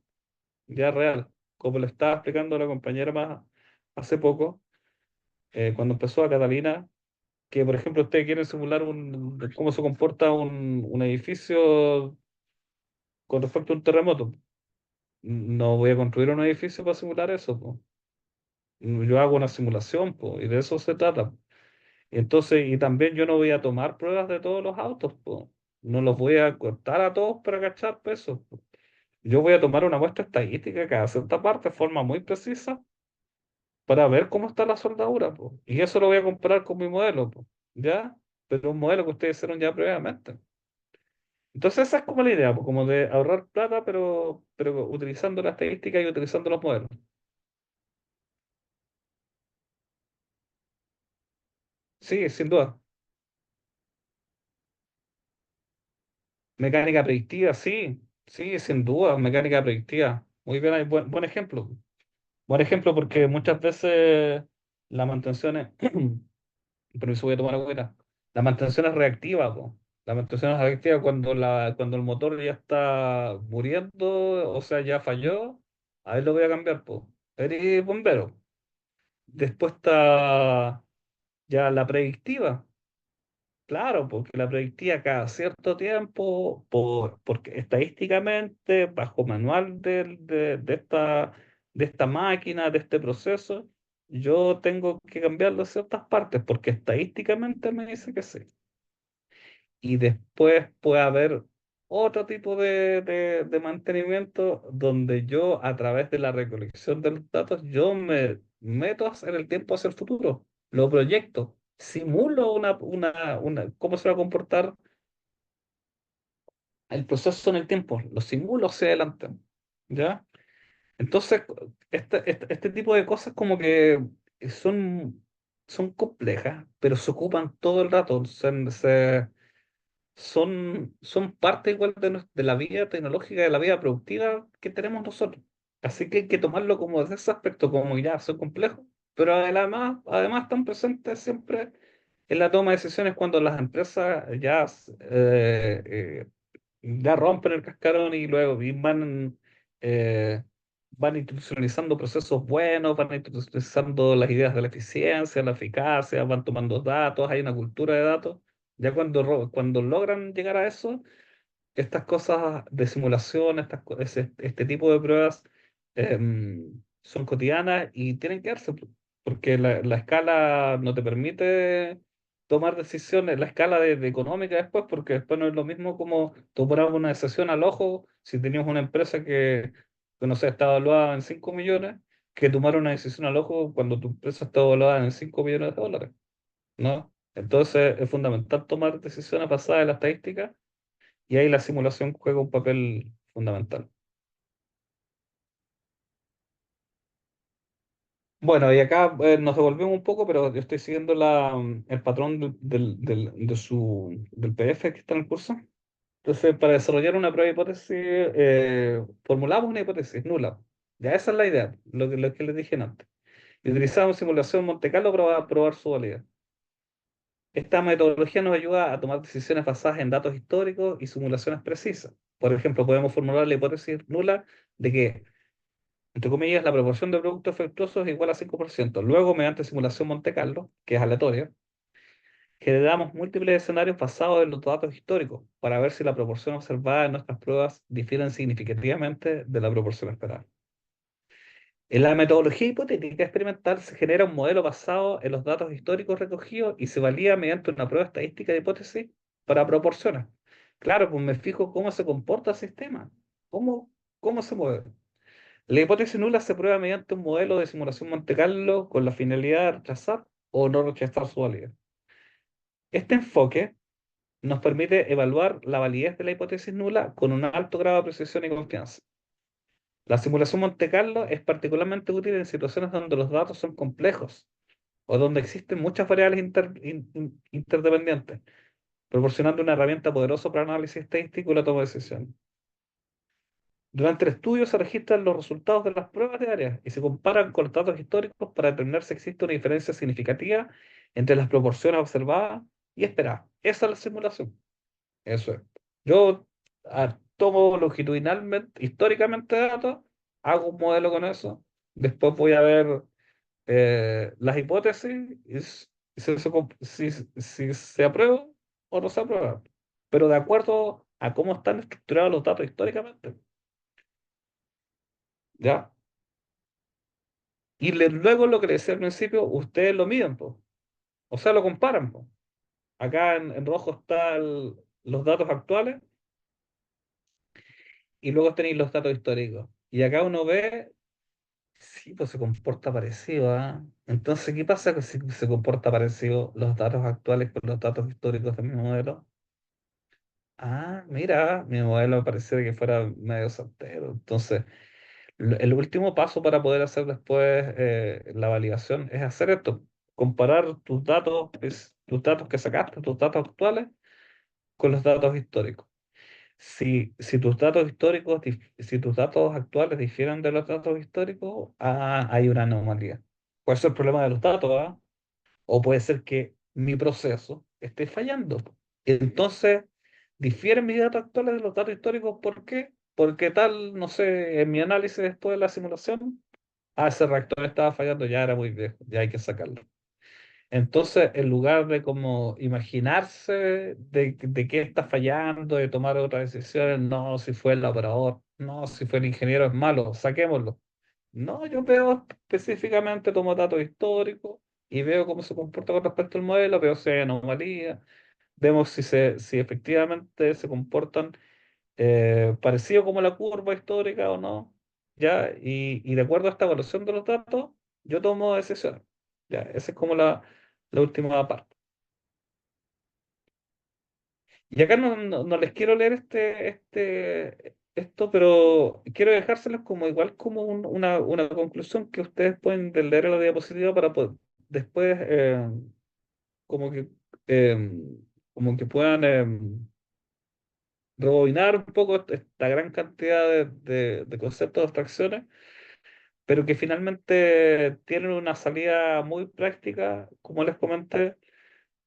ya real, como le estaba explicando la compañera más hace poco, cuando empezó a Catalina, que por ejemplo ustedes quieren simular cómo se comporta un edificio con respecto a un terremoto. No voy a construir un edificio para simular eso, po. Yo hago una simulación, po, y de eso se trata. Entonces, y también yo no voy a tomar pruebas de todos los autos, po. No los voy a cortar a todos para cachar pesos, po. Yo voy a tomar una muestra estadística cada cierta parte de forma muy precisa para ver cómo está la soldadura, po. Y eso lo voy a comparar con mi modelo, po. ¿Ya? Pero un modelo que ustedes hicieron ya previamente. Entonces esa es como la idea, po, como de ahorrar plata, pero utilizando la estadística y utilizando los modelos. Sí, sin duda. Mecánica predictiva, sí, sí, sin duda, mecánica predictiva. Muy bien, hay buen ejemplo. Buen ejemplo porque muchas veces la mantención es, permiso, voy a tomar agüita. La mantención es reactiva, po. La mantención es reactiva cuando el motor ya está muriendo, o sea, ya falló, ahí lo voy a cambiar, po. Eres bombero. Después está ya la predictiva. Claro, porque la predictiva cada cierto tiempo, porque estadísticamente, bajo manual de esta máquina, de este proceso, yo tengo que cambiarlo en ciertas partes porque estadísticamente me dice que sí. Y después puede haber otro tipo de mantenimiento donde yo, a través de la recolección de los datos, yo me meto en el tiempo hacia el futuro, lo proyecto, simulo cómo se va a comportar el proceso en el tiempo, lo simulo hacia adelante, ¿ya? Entonces, este tipo de cosas como que son, son complejas, pero se ocupan todo el rato, son parte igual de la vida tecnológica, de la vida productiva que tenemos nosotros. Así que hay que tomarlo como de ese aspecto, como ya son complejos, pero además están presentes siempre en la toma de decisiones cuando las empresas ya rompen el cascarón y luego eh, van institucionalizando procesos buenos, van institucionalizando las ideas de la eficiencia, la eficacia, van tomando datos, hay una cultura de datos. Ya cuando logran llegar a eso, estas cosas de simulación, este tipo de pruebas son cotidianas y tienen que darse, porque la escala no te permite tomar decisiones, la escala de económica después, porque después no es lo mismo como tomar una decisión al ojo si tenías una empresa que no sé, está evaluada en 5 millones, que tomar una decisión al ojo cuando tu empresa está evaluada en 5 millones de dólares, ¿no? Entonces es fundamental tomar decisiones basadas en la estadística y ahí la simulación juega un papel fundamental. Bueno, y acá nos devolvemos un poco, pero yo estoy siguiendo el patrón del PDF que está en el curso. Entonces, para desarrollar una prueba de hipótesis, formulamos una hipótesis nula. Ya esa es la idea, lo que les dije antes. Y utilizamos simulación Monte Carlo para probar su validez. Esta metodología nos ayuda a tomar decisiones basadas en datos históricos y simulaciones precisas. Por ejemplo, podemos formular la hipótesis nula de que entre comillas, la proporción de productos defectuosos es igual a 5%. Luego, mediante simulación Monte Carlo, que es aleatoria, generamos múltiples escenarios basados en los datos históricos para ver si la proporción observada en nuestras pruebas difiere significativamente de la proporción esperada. En la metodología hipotética experimental se genera un modelo basado en los datos históricos recogidos y se valida mediante una prueba estadística de hipótesis para proporciones. Claro, pues me fijo cómo se comporta el sistema, cómo, cómo se mueve. La hipótesis nula se prueba mediante un modelo de simulación Monte Carlo con la finalidad de rechazar o no rechazar su validez. Este enfoque nos permite evaluar la validez de la hipótesis nula con un alto grado de precisión y confianza. La simulación Monte Carlo es particularmente útil en situaciones donde los datos son complejos o donde existen muchas variables interdependientes, proporcionando una herramienta poderosa para análisis estadístico y la toma de decisiones. Durante el estudio se registran los resultados de las pruebas de área y se comparan con los datos históricos para determinar si existe una diferencia significativa entre las proporciones observadas y esperadas. Esa es la simulación. Eso es. Yo tomo longitudinalmente, históricamente datos, hago un modelo con eso, después voy a ver las hipótesis y si se aprueba o no se aprueba, pero de acuerdo a cómo están estructurados los datos históricamente. ¿Ya? Y luego lo que le decía al principio, ustedes lo miden, po. O sea, lo comparan, po. Acá en rojo están los datos actuales y luego tenéis los datos históricos. Y acá uno ve, sí, pues se comporta parecido, ¿ah? Entonces, ¿qué pasa si se comporta parecido los datos actuales con los datos históricos de mi modelo? Ah, mira, mi modelo parecía que fuera medio certero. Entonces, el último paso para poder hacer después la validación es hacer esto, comparar tus datos que sacaste, tus datos actuales, con los datos históricos. Si tus datos históricos, si tus datos actuales difieren de los datos históricos, hay una anomalía. Puede ser el problema de los datos, ¿ah? O puede ser que mi proceso esté fallando. Entonces, difieren mis datos actuales de los datos históricos. ¿Por qué? Porque tal, no sé, en mi análisis después de la simulación, ese reactor estaba fallando, ya era muy viejo, ya hay que sacarlo. Entonces, en lugar de como imaginarse de qué está fallando, de tomar otras decisiones, no, si fue el operador, no, si fue el ingeniero es malo, saquémoslo. No, yo veo específicamente, tomo datos históricos y veo cómo se comporta con respecto al modelo, veo si hay anomalías, vemos si efectivamente se comportan parecido como la curva histórica o no, ¿ya? Y de acuerdo a esta evaluación de los datos, yo tomo decisiones, ¿ya? Esa es como la última parte. Y acá no les quiero leer esto, pero quiero dejárselos como igual como una conclusión que ustedes pueden leer en la diapositiva para poder, después como que, eh, como que puedan rebobinar un poco esta gran cantidad de conceptos de abstracciones, pero que finalmente tienen una salida muy práctica, como les comenté,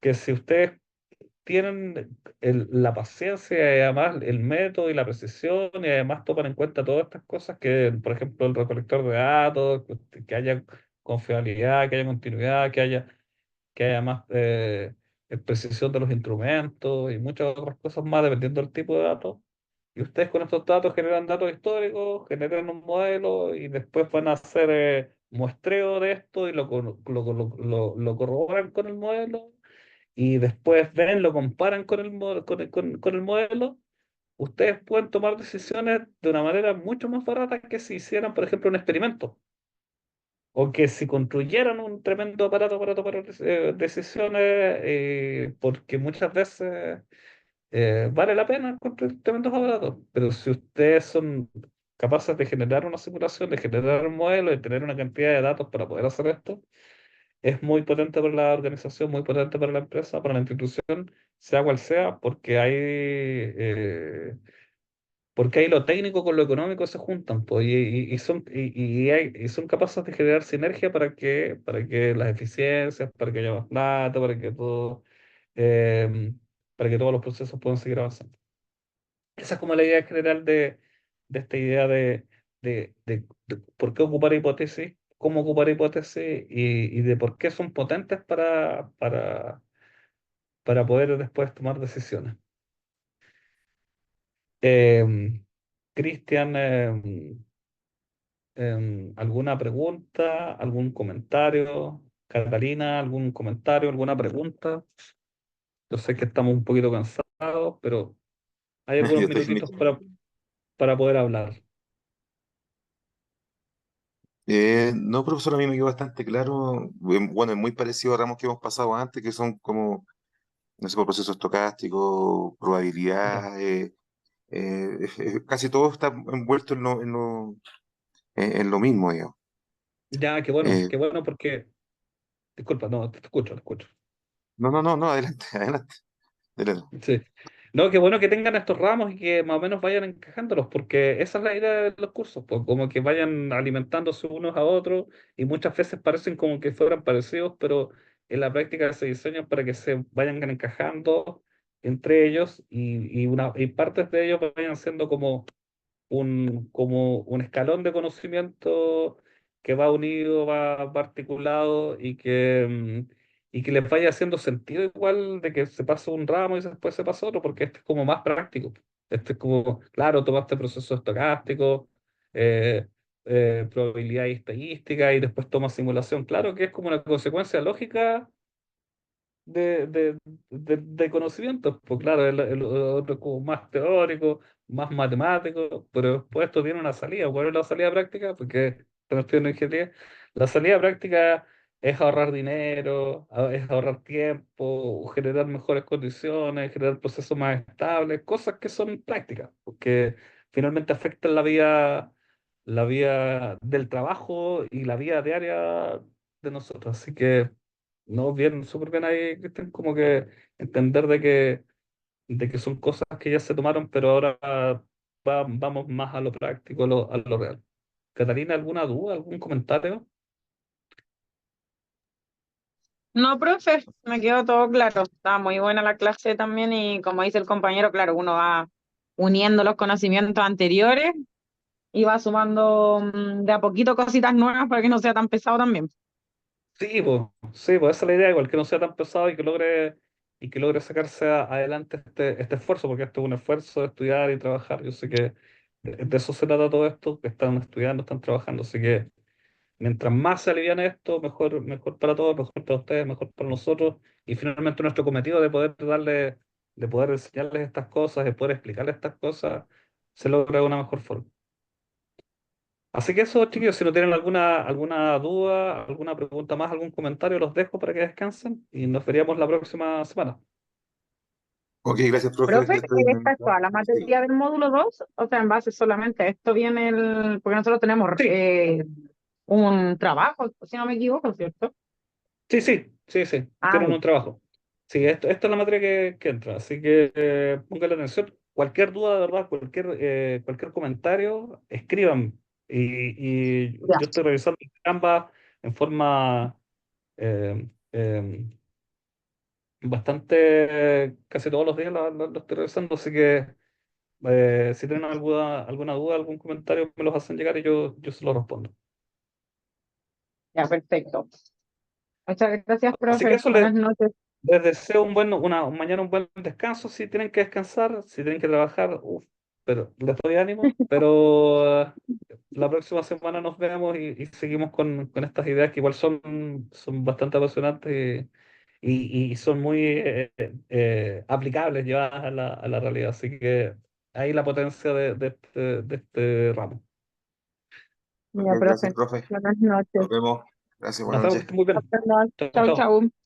que si ustedes tienen la paciencia y además el método y la precisión y además toman en cuenta todas estas cosas que, por ejemplo, el recolector de datos, que haya confiabilidad, que haya continuidad, que haya más precisión de los instrumentos y muchas otras cosas más dependiendo del tipo de datos. Y ustedes con estos datos generan datos históricos, generan un modelo y después van a hacer muestreo de esto y lo corroboran con el modelo y después ven, lo comparan con el modelo. Ustedes pueden tomar decisiones de una manera mucho más barata que si hicieran, por ejemplo, un experimento. O que si construyeran un tremendo aparato para tomar decisiones, porque muchas veces vale la pena construir tremendos aparatos. Pero si ustedes son capaces de generar una simulación, de generar un modelo, de tener una cantidad de datos para poder hacer esto, es muy potente para la organización, muy potente para la empresa, para la institución, sea cual sea, porque ahí lo técnico con lo económico se juntan, pues, y son capaces de generar sinergia para que las eficiencias, para que haya más plata, eh, para que todos los procesos puedan seguir avanzando. Esa es como la idea general de esta idea de por qué ocupar hipótesis, cómo ocupar hipótesis y de por qué son potentes para poder después tomar decisiones. Eh, Cristian, ¿alguna pregunta, algún comentario? Catalina, ¿algún comentario, alguna pregunta? Yo sé que estamos un poquito cansados, pero hay algunos Yo minutitos definitivamente. para poder hablar. No, profesor, a mí me quedó bastante claro. Bueno, es muy parecido a ramos que hemos pasado antes, que son como, no sé, por procesos estocásticos, Ya, probabilidad, casi todo está envuelto en lo mismo, digamos. ya, Eh, qué bueno porque, disculpa, no, te escucho, te escucho. no, no, no, no, adelante, adelante, adelante. Sí. No, qué bueno que tengan estos ramos y que más o menos vayan encajándolos, porque esa es la idea de los cursos, pues, como que vayan alimentándose unos a otros y muchas veces parecen como que fueran parecidos, pero en la práctica se diseñan para que se vayan encajando entre ellos y partes de ellos vayan siendo como un escalón de conocimiento que va unido, va articulado y que les vaya haciendo sentido igual de que se pasa un ramo y después se pasa otro, porque este es como más práctico. Este es como, claro, tomaste procesos estocásticos, eh, probabilidad y estadística y después tomas simulación. Claro que es como una consecuencia lógica de conocimientos. Pues claro, el otro es como más teórico, más matemático, pero después esto tiene una salida. ¿Cuál es la salida práctica? Porque estamos estudiando ingeniería. La salida práctica es ahorrar dinero, es ahorrar tiempo, generar mejores condiciones, generar procesos más estables, cosas que son prácticas, porque finalmente afectan la vida del trabajo y la vida diaria de nosotros. Así que no, bien, súper bien ahí, Cristian, como que entender de que son cosas que ya se tomaron, pero ahora vamos más a lo práctico, a lo real. Catalina, ¿alguna duda, algún comentario? No, profe, me quedó todo claro. Está muy buena la clase también y como dice el compañero, claro, uno va uniendo los conocimientos anteriores y va sumando de a poquito cositas nuevas para que no sea tan pesado también. Sí, pues esa es la idea, igual que no sea tan pesado y que logre sacarse adelante este esfuerzo, porque esto es un esfuerzo de estudiar y trabajar. Yo sé que de eso se trata todo esto, que están estudiando, están trabajando, así que mientras más se aliviane esto, mejor, mejor para todos, mejor para ustedes, mejor para nosotros, y finalmente nuestro cometido de poder enseñarles estas cosas, de poder explicarles estas cosas, se logra de una mejor forma. Así que eso, chiquillos, si no tienen alguna duda, alguna pregunta más, algún comentario, los dejo para que descansen y nos veríamos la próxima semana. Ok, gracias, profe. Profe, Ya estoy esta es toda la sí. materia del módulo 2, o sea, en base solamente a esto viene porque nosotros tenemos Sí, un trabajo, si no me equivoco, ¿cierto? sí, Ah, tienen un trabajo. Sí, esto es la materia que entra, así que pónganle atención. Cualquier duda, de verdad, cualquier comentario, escriban. Y ya, yo estoy revisando el Canva en forma eh, eh, bastante, casi todos los días lo estoy revisando, así que si tienen alguna duda, algún comentario, me los hacen llegar y yo se los respondo. ya, perfecto. Muchas gracias, Así que profe. eso Buenas noches. les deseo mañana un buen descanso. Si tienen que descansar, si tienen que trabajar, uf, pero les doy ánimo. Pero la próxima semana nos vemos y seguimos con estas ideas que igual son bastante apasionantes y son muy aplicables, llevadas a la realidad. Así que ahí la potencia de este ramo. Ok, Ya, gracias, profe. profe. Buenas Nos noches. vemos. Gracias, buenas Nos vemos, que noches. estén muy bien. Chao, Chau, chao. chau.